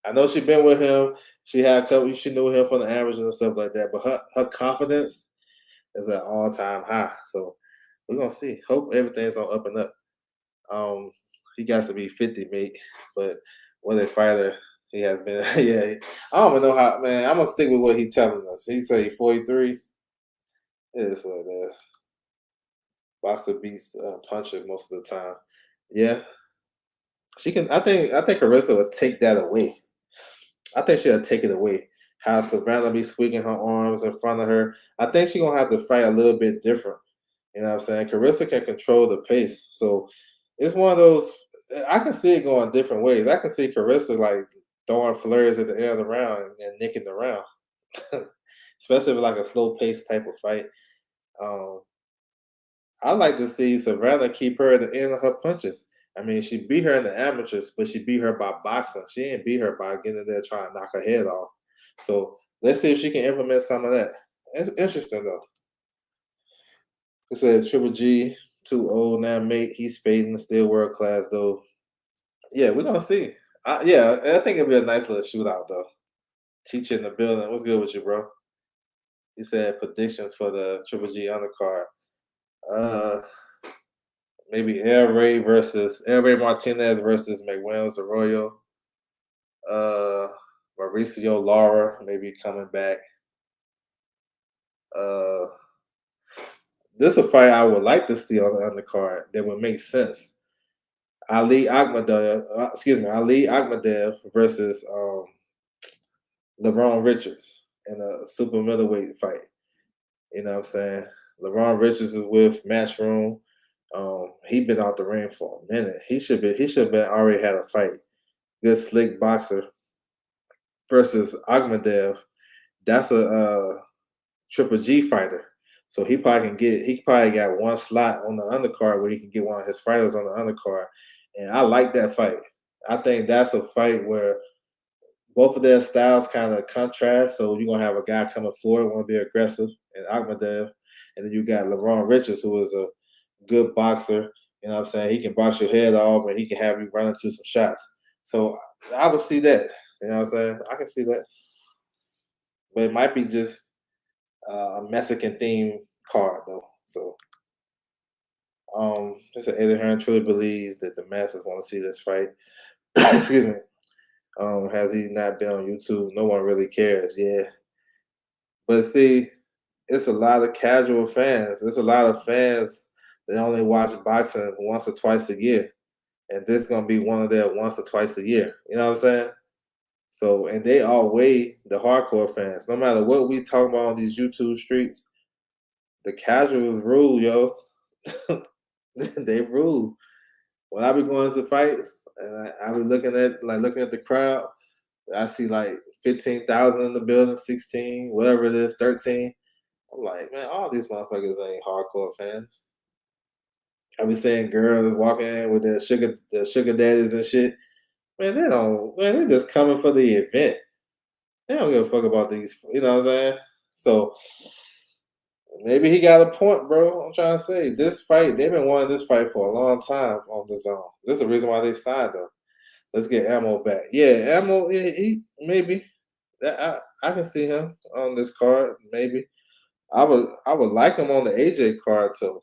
I know she been with him. She had a couple. She knew him from the averages and stuff like that. But her confidence is at all time high. So we're gonna see. Hope everything's on up and up. He got to be 50, mate. But what a fighter he has been. Yeah, I don't even know how. Man, I'm gonna stick with what he's telling us. He say he's 43. It is what it is. Boxer beats puncher most of the time. Yeah, she can. I think Carissa would take that away. I think she'll take it away. How Savannah be swinging her arms in front of her. I think she's gonna have to fight a little bit different. You know what I'm saying? Carissa can control the pace. So it's one of those I can see it going different ways. I can see Carissa like throwing flurries at the end of the round and nicking the round. Especially with like a slow pace type of fight. Um, I like to see Savannah keep her at the end of her punches. I mean, she beat her in the amateurs, but she beat her by boxing. She didn't beat her by getting in there trying to knock her head off. So let's see if she can implement some of that. It's interesting though. It said Triple G too old now, mate. He's fading, still world class though. Yeah, we're gonna see. Yeah, I think it'll be a nice little shootout though. Teacher in the building. What's good with you, bro? He said predictions for the Triple G undercard. Uh, maybe El Ray Martinez versus McWilliams Arroyo. Uh, Mauricio Lara maybe coming back. Uh, this is a fight I would like to see on the undercard that would make sense. Ali Akhmadev versus LeBron Richards in a super middleweight fight. You know what I'm saying? LeBron Richards is with Matchroom. He been out the ring for a minute. He should have been already had a fight. Good slick boxer versus Akhmadev. That's a Triple G fighter. So he probably got one slot on the undercard where he can get one of his fighters on the undercard. And I like that fight. I think that's a fight where both of their styles kind of contrast. So you're gonna have a guy coming forward, want to be aggressive, and Akhmadev, and then you got LeBron Richards, who is a good boxer. You know what I'm saying? He can box your head off, and he can have you run into some shots. So I would see that. You know what I'm saying? I can see that, but it might be just a Mexican theme card though. So just Eddie Hearn truly believes that the masses want to see this fight. Excuse me. Has he not been on YouTube? No one really cares. Yeah, but see, it's a lot of casual fans. There's a lot of fans that only watch boxing once or twice a year, and this is gonna be one of their once or twice a year. You know what I'm saying? So, and they outweigh the hardcore fans. No matter what we talk about on these YouTube streets, the casuals rule, yo. They rule. When I be going to fights and I be looking at the crowd, I see like 15,000 in the building, 16, whatever it is, 13. I'm like, man, all these motherfuckers ain't hardcore fans. I be seeing girls walking in with their sugar daddies and shit. Man, they're just coming for the event. They don't give a fuck about these, you know what I'm saying? So maybe he got a point, bro. I'm trying to say this fight, they've been wanting this fight for a long time on the zone. This is the reason why they signed him. Let's get Ammo back. Yeah, Ammo, he maybe. I can see him on this card, maybe. I would like him on the AJ card too,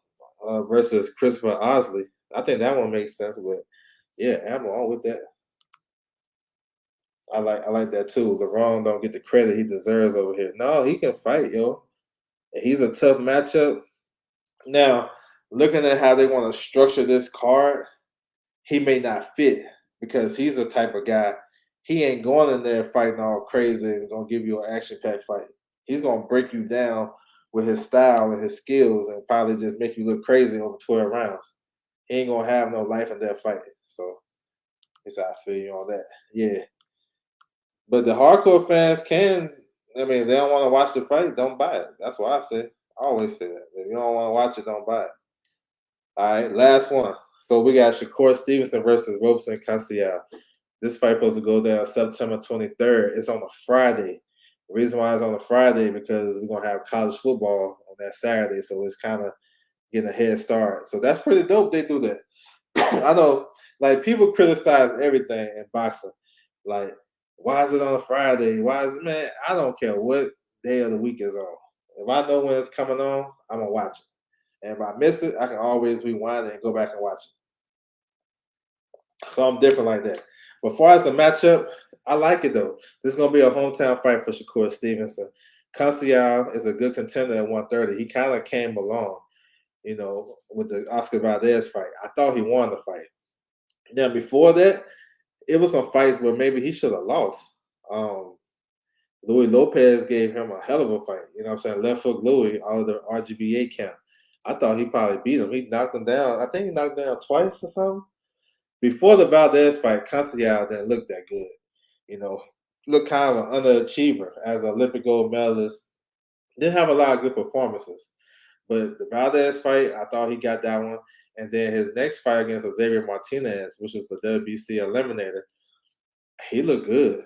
versus Christopher Osley. I think that one makes sense. But yeah, Ammo on with that. I like that too. LeBron don't get the credit he deserves over here. No, he can fight, yo. He's a tough matchup. Now, looking at how they want to structure this card, he may not fit because he's the type of guy. He ain't going in there fighting all crazy and gonna give you an action-packed fight. He's gonna break you down with his style and his skills and probably just make you look crazy over 12 rounds. He ain't gonna have no life in that fight. So it's how I feel you on that. Yeah. But the hardcore fans can, I mean, if they don't want to watch the fight, don't buy it. That's what I say. I always say that. If you don't want to watch it, don't buy it. All right, last one. So we got Shakur Stevenson versus Robeson Conceicao. This fight supposed to go down September 23rd. It's on a Friday. The reason why it's on a Friday because we're gonna have college football on that Saturday, so it's kind of getting a head start. So that's pretty dope. They do that. I know, like people criticize everything in boxing. Like, why is it on a Friday? Why is it, man? I don't care what day of the week is on. If I know when it's coming on, I'm gonna watch it. And if I miss it, I can always rewind it and go back and watch it. So I'm different like that. But as far as the matchup, I like it though. This is gonna be a hometown fight for Shakur Stevenson. Conceicao is a good contender at 130. He kind of came along, with the Oscar Valdez fight. I thought he won the fight. Now before that, it was some fights where maybe he should have lost. Louis Lopez gave him a hell of a fight. You know what I'm saying? Left hook Louis out of the RGBA camp. I thought he probably beat him. He knocked him down. I think he knocked him down twice or something. Before the Valdez fight, Conceicao didn't look that good. Looked kind of an underachiever as an Olympic gold medalist. Didn't have a lot of good performances. But the Valdez fight, I thought he got that one. And then his next fight against Xavier Martinez, which was the WBC eliminator, he looked good.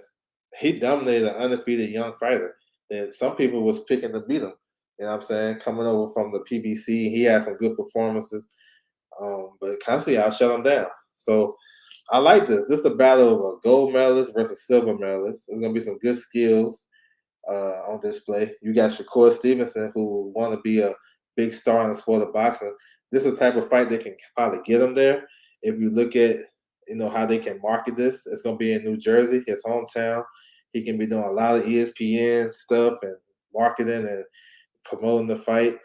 He dominated an undefeated young fighter that some people was picking to beat him. You know what I'm saying? Coming over from the PBC, he had some good performances. But Conceicao shut him down. So I like this. This is a battle of a gold medalist versus silver medalist. There's gonna be some good skills on display. You got Shakur Stevenson, who want to be a big star in the sport of boxing. This is a type of fight that can probably get him there. If you look at how they can market this, it's gonna be in New Jersey, his hometown. He can be doing a lot of ESPN stuff and marketing and promoting the fight.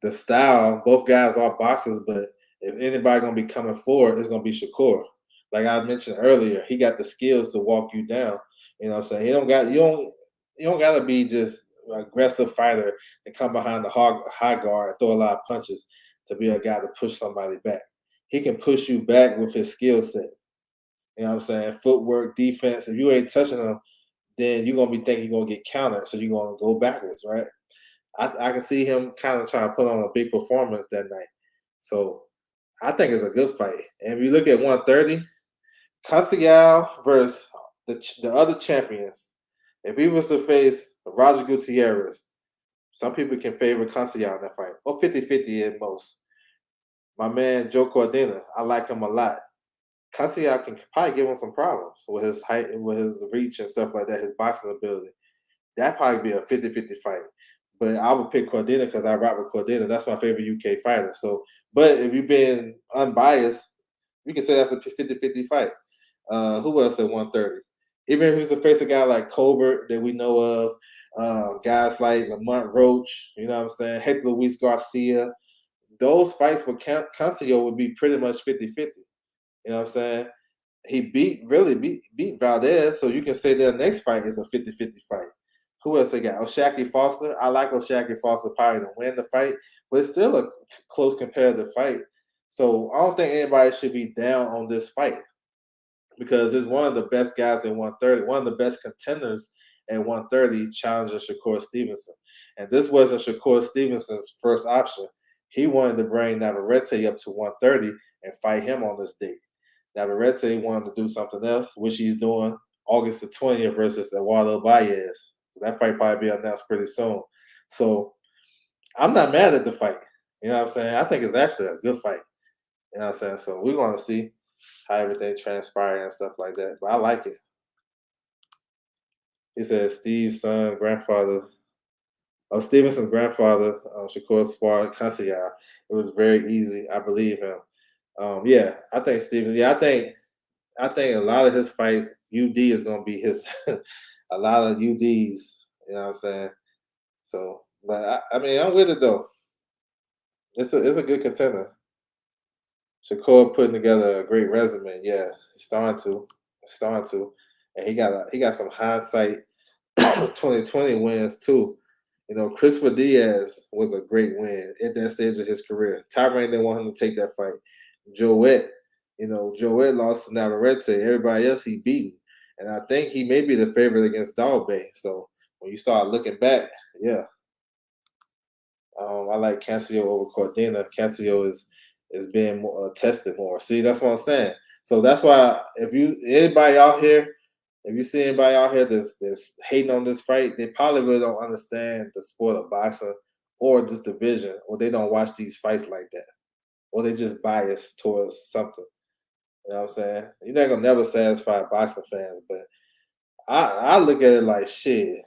The style, both guys are boxers, but if anybody gonna be coming forward, it's gonna be Shakur. Like I mentioned earlier, he got the skills to walk you down. You know what I'm saying? You don't gotta be just an aggressive fighter and come behind the high guard and throw a lot of punches to be a guy to push somebody back. He can push you back with his skill set. You know what I'm saying? Footwork, defense. If you ain't touching him, then you're gonna be thinking you're gonna get countered, so you're gonna go backwards, right? I can see him kind of trying to put on a big performance that night. So I think it's a good fight. And if you look at 130, Conceicao versus the other champions, if he was to face Roger Gutierrez, some people can favor Conceicao in that fight, or 50-50 at most. My man Joe Cordina, I like him a lot. Conceicao can probably give him some problems with his height and with his reach and stuff like that, his boxing ability. That'd probably be a 50-50 fight. But I would pick Cordina because I rock with Cordina. That's my favorite UK fighter. So, but if you've been unbiased, we can say that's a 50-50 fight. Who else at 130? Even if he's to face a guy like Colbert that we know of, guys like Lamont Roach, you know what I'm saying, Hector Luis Garcia, those fights with Conceicao would be pretty much 50-50. You know what I'm saying? He really beat Valdez, so you can say their next fight is a 50-50 fight. Who else they got? Oshaki Foster. I like Oshaki Foster probably to win the fight, but it's still a close competitive fight. So I don't think anybody should be down on this fight because it's one of the best guys at 130, one of the best contenders at 130 challenging Shakur Stevenson. And this wasn't Shakur Stevenson's first option. He wanted to bring Navarrete up to 130 and fight him on this date. Navarrete wanted to do something else, which he's doing August the 20th versus Eduardo Baez. So that fight probably be announced pretty soon. So I'm not mad at the fight. You know what I'm saying? I think it's actually a good fight. You know what I'm saying? So we're going to see how everything transpires and stuff like that. But I like it. He said Steve's son, grandfather, Stevenson's grandfather, Shakur sparred Conceicao. It was very easy. I believe him. Yeah, I think Steven. Yeah, I think a lot of his fights, UD is going to be his. A lot of UDs. You know what I'm saying? So, but I mean, I'm with it though. It's a good contender. Shakur putting together a great resume. Yeah, he's starting to, and he got some hindsight 2020 wins too. You know, Christopher Diaz was a great win at that stage of his career. Tyron didn't want him to take that fight. Joette, Joette lost to Navarrete. Everybody else he beaten. And I think he may be the favorite against Dalbay. So when you start looking back, yeah. I like Cancio over Cordina. Cancio is being more, tested more. See, that's what I'm saying. So that's why if you see anybody out here that's hating on this fight, they probably really don't understand the sport of boxing or this division, or they don't watch these fights like that, or they just biased towards something. You know what I'm saying? You're not gonna never satisfy boxing fans, but I look at it like shit.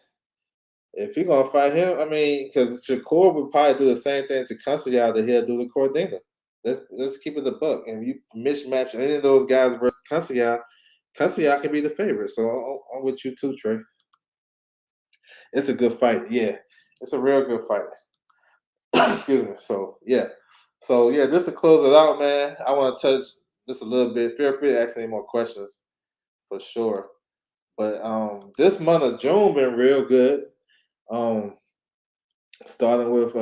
If you're gonna fight him, I mean, because Shakur would probably do the same thing to Conceicao that he'll do to Cordina. Let's keep it a buck. And if you mismatch any of those guys versus Conceicao can be the favorite. So I'm with you too, Trey. It's a good fight. Yeah, it's a real good fight. Excuse me. So yeah, just to close it out, man, I want to touch just a little bit. Feel free to ask any more questions for sure. But this month of June been real good. Starting with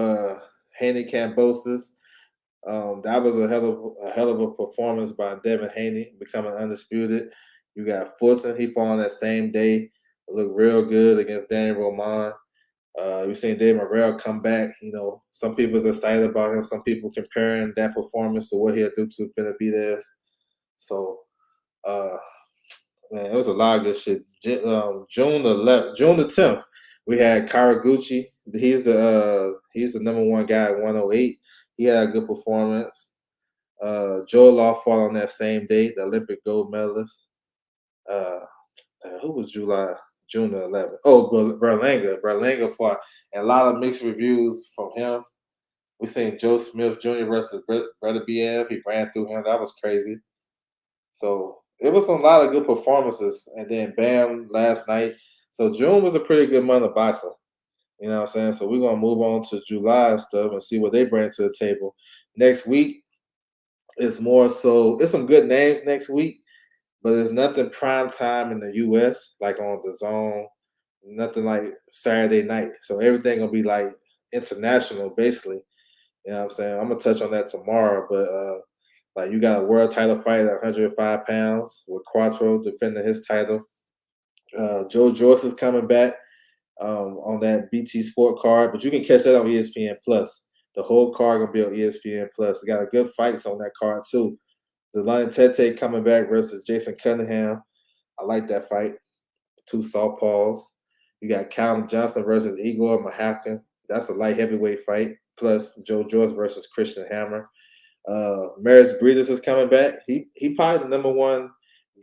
Haney Cambosis. That was a hell of a performance by Devin Haney, becoming undisputed. You got Fulton, he fought on that same day. Looked real good against Danny Roman. We've seen Dave Morrell come back. You know, some people's excited about him. Some people comparing that performance to what he'll do to Benavidez. So, man, it was a lot of good shit. June the 10th, We had Karaguchi. He's the number one guy at 108. He had a good performance. Joe Law fought on that same day, the Olympic gold medalist. Who was June the 11th? Oh, Berlanga. Berlanga fought, and a lot of mixed reviews from him. We seen Joe Smith Jr. versus Brother BF. He ran through him. That was crazy. So it was a lot of good performances. And then Bam last night. So June was a pretty good month of boxing. You know what I'm saying? So we're gonna move on to July and stuff and see what they bring to the table. Next week is more so it's some good names next week, but there's nothing prime time in the US like on the zone, nothing like Saturday night. So everything gonna be like international basically. You know what I'm saying? I'm gonna touch on that tomorrow, but like you got a world title fight at 105 pounds with Quattro defending his title. Joe Joyce is coming back on that BT Sport card, but you can catch that on ESPN Plus. The whole card gonna be on ESPN Plus. They got a good fights on that card too. Delon Tete coming back versus Jason Cunningham. I like that fight. Two southpaws. You got Callum Johnson versus Igor Mahakin. That's a light heavyweight fight. Plus Joe Joyce versus Christian Hammer. Maris Breedis is coming back. He probably the number one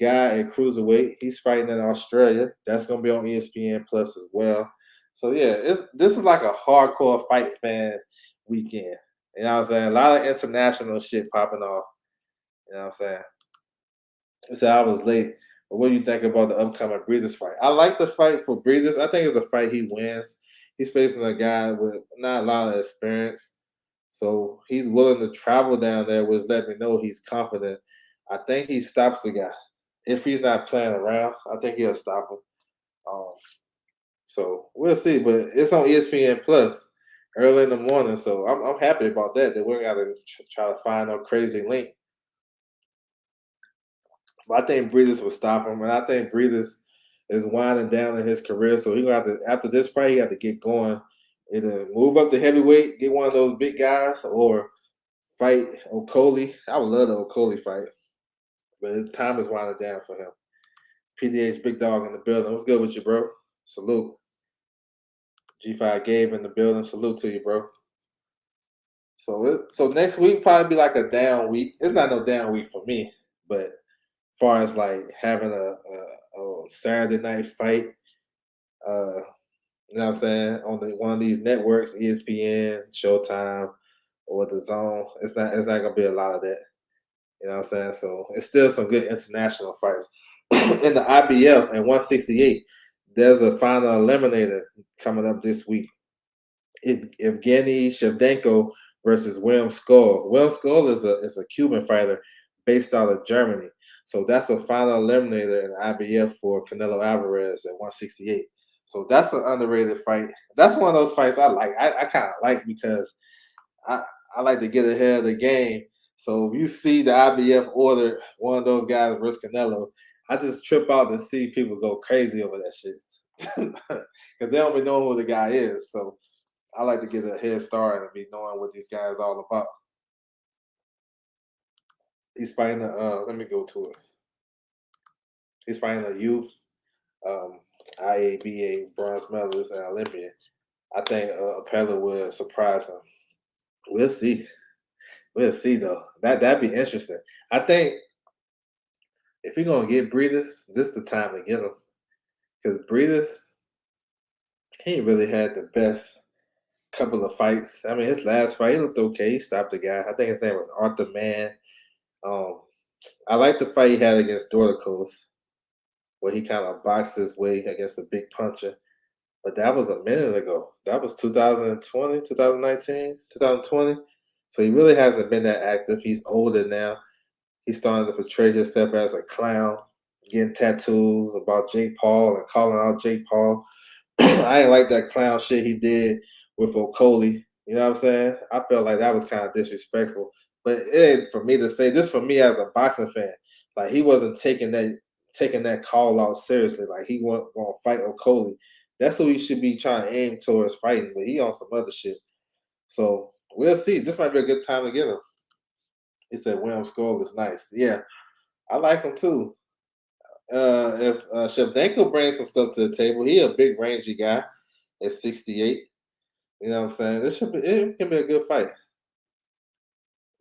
guy at cruiserweight. He's fighting in Australia. That's gonna be on ESPN Plus as well. So yeah, this is like a hardcore fight fan weekend. You know what I'm saying? A lot of international shit popping off. You know what I'm saying? So I was late. But what do you think about the upcoming Breeders fight? I like the fight for Breeders. I think it's a fight he wins. He's facing a guy with not a lot of experience. So he's willing to travel down there, which let me know he's confident. I think he stops the guy. If he's not playing around, I think he'll stop him. Um, so we'll see. But it's on ESPN Plus early in the morning. So I'm happy about that. That we got to try to find a crazy link. But I think Breeders will stop him, and I think Breeders is winding down in his career. So he gonna have to after this fight, he got to get going. Either move up to heavyweight, get one of those big guys, or fight Okoli. I would love the Okoli fight, but time is winding down for him. PDH Big Dog in the building. What's good with you, bro? Salute. G5 Gabe in the building. Salute to you, bro. So next week probably be like a down week. It's not no down week for me, but far as like having a Saturday night fight, you know what I'm saying, on one of these networks, ESPN, Showtime, or the Zone, it's not gonna be a lot of that. You know what I'm saying? So it's still some good international fights. In the IBF at 168, there's a final eliminator coming up this week. Evgeny Shevchenko versus William Skull. William Skull is a Cuban fighter based out of Germany. So that's a final eliminator in the IBF for Canelo Alvarez at 168. So that's an underrated fight. That's one of those fights I like. I kind of like because I, I like to get ahead of the game. So if you see the IBF order one of those guys versus Canelo, I just trip out and see people go crazy over that shit. Because they don't be knowing who the guy is. So I like to get a head start and be knowing what these guys all about. He's fighting let me go to it. He's fighting a youth IABA bronze medalist and Olympian. I think Pella will surprise him. We'll see. We'll see though. That'd be interesting. I think if you're gonna get Breeders, this is the time to get him. Because Breeders, he ain't really had the best couple of fights. I mean, his last fight, he looked okay. He stopped the guy. I think his name was Arthur Mann. I like the fight he had against Doricos, where he kind of boxed his way against a big puncher. But that was a minute ago. That was 2020, 2019, 2020. So he really hasn't been that active. He's older now. He's starting to portray himself as a clown, getting tattoos about Jake Paul and calling out Jake Paul. I ain't like that clown shit he did with Okoli. You know what I'm saying? I felt like that was kind of disrespectful. But it ain't for me to say this for me as a boxing fan. Like he wasn't taking that call out seriously. Like he wasn't gonna fight Okoli. That's who he should be trying to aim towards fighting, but he on some other shit. So we'll see. This might be a good time to get him. He said William Skull is nice. Yeah, I like him too. If Shevchenko brings some stuff to the table, he a big rangy guy. at 68. You know what I'm saying? It can be a good fight.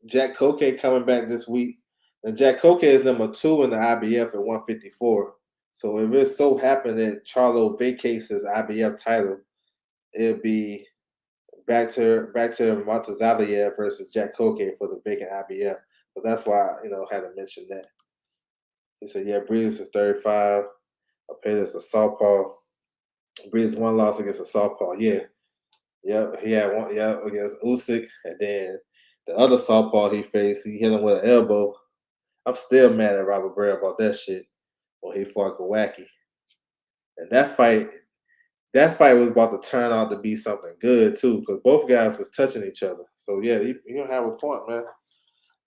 Jack Koke coming back this week. And Jack Koke is number 2 in the IBF at 154. So if it so happened that Charlo vacates his IBF title, it'll be back to Martazaliev versus Jack Koke for the vacant IBF. So that's why I had to mention that. He said, yeah, Breeze is 35. Opeta's a southpaw. Breeze one loss against a southpaw. Yeah. Yep. He had one against Usyk. And then the other southpaw he faced, he hit him with an elbow. I'm still mad at Robert Bray about that shit when he fought Kawaki. And that fight was about to turn out to be something good too, because both guys was touching each other. So yeah, you don't have a point, man.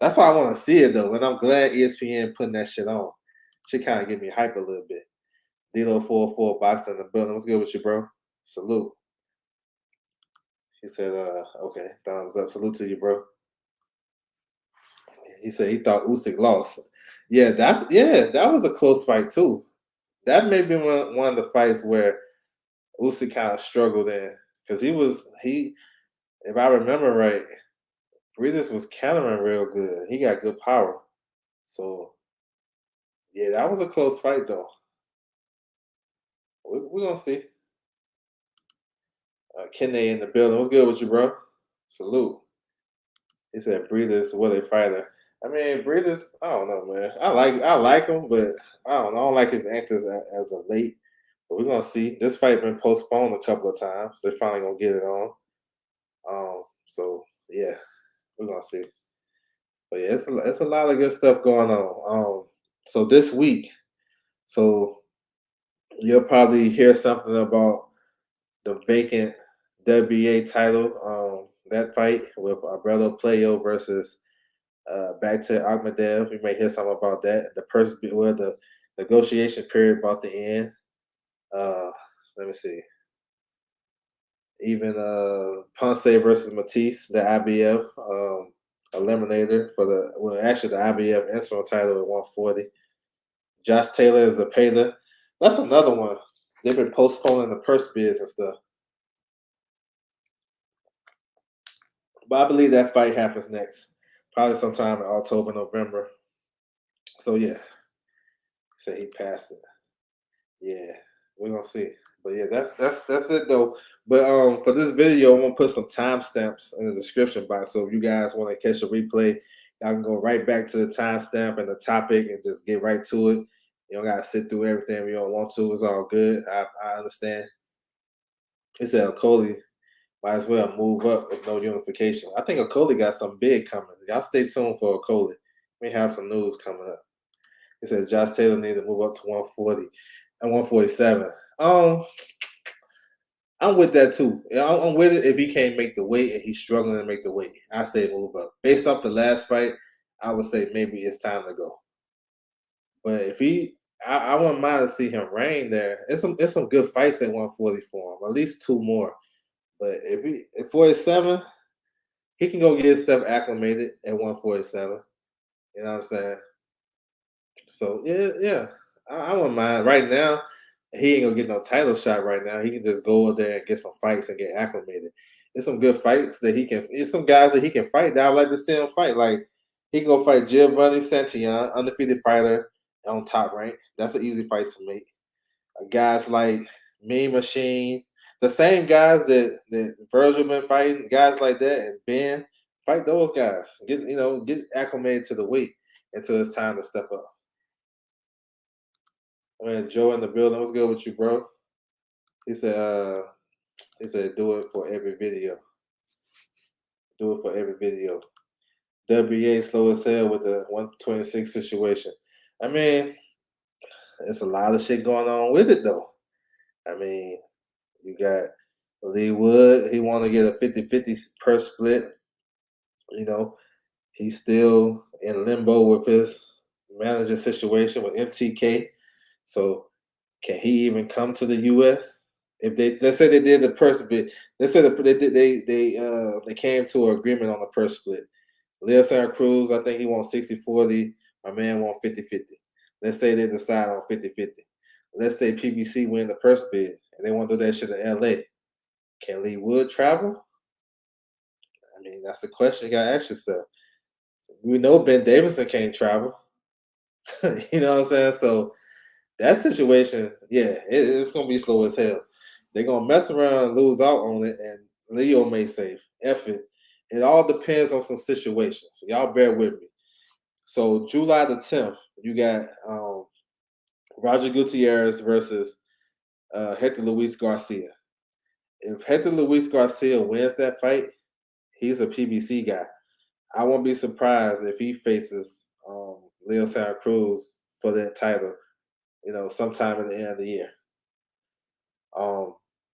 That's why I want to see it though, and I'm glad ESPN putting that shit on. Should kind of get me hype a little bit. D-Lo 404 boxing in the building. What's good with you, bro? Salute. He said, okay, thumbs up. Salute to you, bro. He said he thought Usyk lost. Yeah, that was a close fight too. That may be one of the fights where Usyk kind of struggled in, because if I remember right, Ruiz was countering real good. He got good power. So yeah, that was a close fight though. We're gonna see. Kenne in the building. What's good with you, bro? Salute. He said Breeders, what a fighter. I mean, Breeders, I don't know, man. I like him, but I don't like his antics as of late. But we're gonna see. This fight been postponed a couple of times. They're finally gonna get it on. So yeah, we're gonna see. But yeah, it's a lot of good stuff going on. So this week, so you'll probably hear something about the vacant WBA title. That fight with Abrelo Playo versus back to Akhmadev. We may hear something about that. The negotiation period about to end. Let me see. Even Ponce versus Matisse, the IBF eliminator for the IBF interim title at 140. Josh Taylor is a Payler. That's another one. They've been postponing the purse bids and stuff. But I believe that fight happens next. Probably sometime in October, November. So yeah. Say he passed it. Yeah. We're gonna see. But yeah, that's it though. But for this video, I'm gonna put some timestamps in the description box. So if you guys want to catch a replay, y'all can go right back to the timestamp and the topic and just get right to it. You don't gotta sit through everything if you don't want to. It's all good. I understand. It said Okoli might as well move up with no unification. I think Okoli got some big coming. Y'all stay tuned for Okoli. We have some news coming up. It says Josh Taylor need to move up to 140 and 147. I'm with that too. I'm with it if he can't make the weight and he's struggling to make the weight. I say move up. Based off the last fight, I would say maybe it's time to go. But if I wouldn't mind to see him reign there. It's some good fights at 140 for him. At least 2 more. But at 47, he can go get himself acclimated at 147. You know what I'm saying? So yeah. I wouldn't mind. Right now, he ain't gonna get no title shot right now. He can just go out there and get some fights and get acclimated. There's some good fights that he can. There's some guys that he can fight that I would like to see him fight. Like he can go fight Giovanni Santillan, undefeated fighter on Top Rank. That's an easy fight to make. Guys like Mean Machine, the same guys that Virgil been fighting, guys like that, and Ben, fight those guys. Get acclimated to the weight until it's time to step up. I mean, Joe in the building. What's good with you, bro? He said, do it for every video. Do it for every video. WBA slow as hell with the 126 situation. I mean, it's a lot of shit going on with it, though. I mean, you got Lee Wood. He want to get a 50-50 per split. He's still in limbo with his manager situation with MTK. So can he even come to the U.S.? If let's say they did the purse split, let's say they came to an agreement on the purse split. Leo Santa Cruz, I think he wants 60-40. My man wants 50-50. Let's say they decide on 50-50. Let's say PBC win the purse bid and they want to do that shit in LA. Can Lee Wood travel? I mean, that's a question you gotta ask yourself. We know Ben Davidson can't travel. You know what I'm saying? So that situation, yeah, it's gonna be slow as hell. They're gonna mess around and lose out on it, and Leo may say, "F it." It all depends on some situations. So y'all bear with me. So July the 10th, you got Roger Gutierrez versus Hector Luis Garcia. If Hector Luis Garcia wins that fight, he's a PBC guy. I won't be surprised if he faces Leo Santa Cruz for that title, sometime in the end of the year.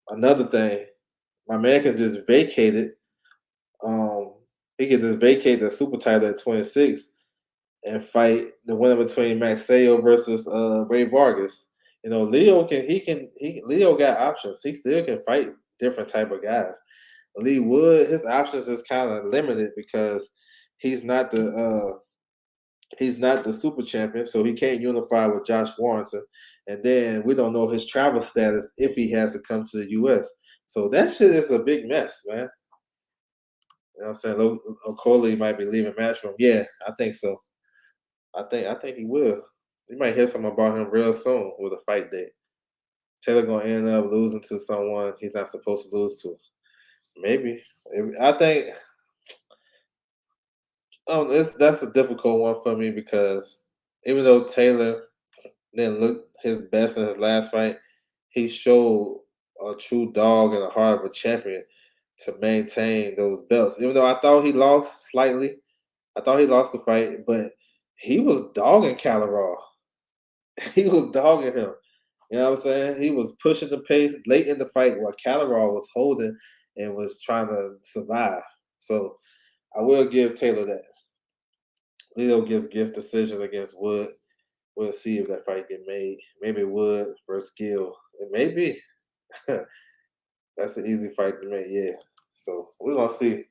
Another thing, my man can just vacate it. He can just vacate the super title at 26 and fight the winner between Magsayo versus Ray Vargas. Leo got options. He still can fight different type of guys. Lee Wood, his options is kind of limited because he's not the super champion, so he can't unify with Josh Warrington. And then we don't know his travel status if he has to come to the US. So that shit is a big mess, man. You know what I'm saying? Okoli might be leaving Matchroom. Yeah, I think so. I think he will. You might hear something about him real soon with a fight date. Taylor gonna end up losing to someone he's not supposed to lose to. Maybe. I think that's a difficult one for me because even though Taylor didn't look his best in his last fight, he showed a true dog and a heart of a champion to maintain those belts. Even though I thought he lost slightly, I thought he lost the fight, but he was dogging Calarar. He was dogging him. You know what I'm saying? He was pushing the pace late in the fight while Calarar was holding and was trying to survive. So I will give Taylor that. Leo gets gift decision against Wood. We'll see if that fight get made. Maybe Wood versus Gill. It may be. That's an easy fight to make, yeah. So we're gonna see.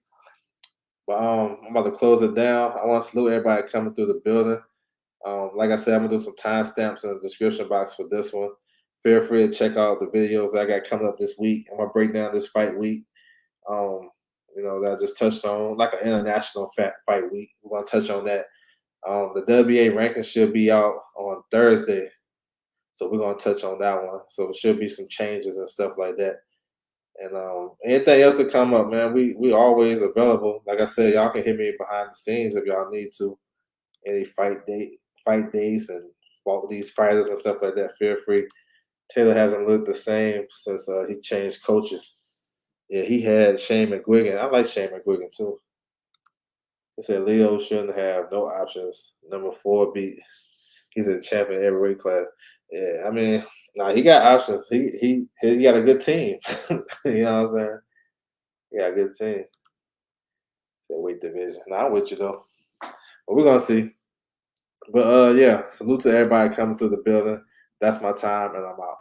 But I'm about to close it down. I want to salute everybody coming through the building. Like I said, I'm gonna do some timestamps in the description box for this one. Feel free to check out the videos I got coming up this week. I'm gonna break down this fight week. That I just touched on, like an international fight week. We're gonna touch on that. The WBA rankings should be out on Thursday, so we're gonna touch on that one. So there should be some changes and stuff like that. And anything else that come up, man, we always available. Like I said, y'all can hit me behind the scenes if y'all need to. Any fight days and these fighters and stuff like that. Feel free. Taylor hasn't looked the same since he changed coaches. Yeah, he had Shane McGuigan. I like Shane McGuigan too. He said Leo shouldn't have no options. Number 4 beat. He's a champion every weight class. Yeah, I mean, he got options. He got a good team. You know what I'm saying? He got a good team. That weight division. I'm with you though. But we're gonna see. But yeah, salute to everybody coming through the building. That's my time, and I'm out.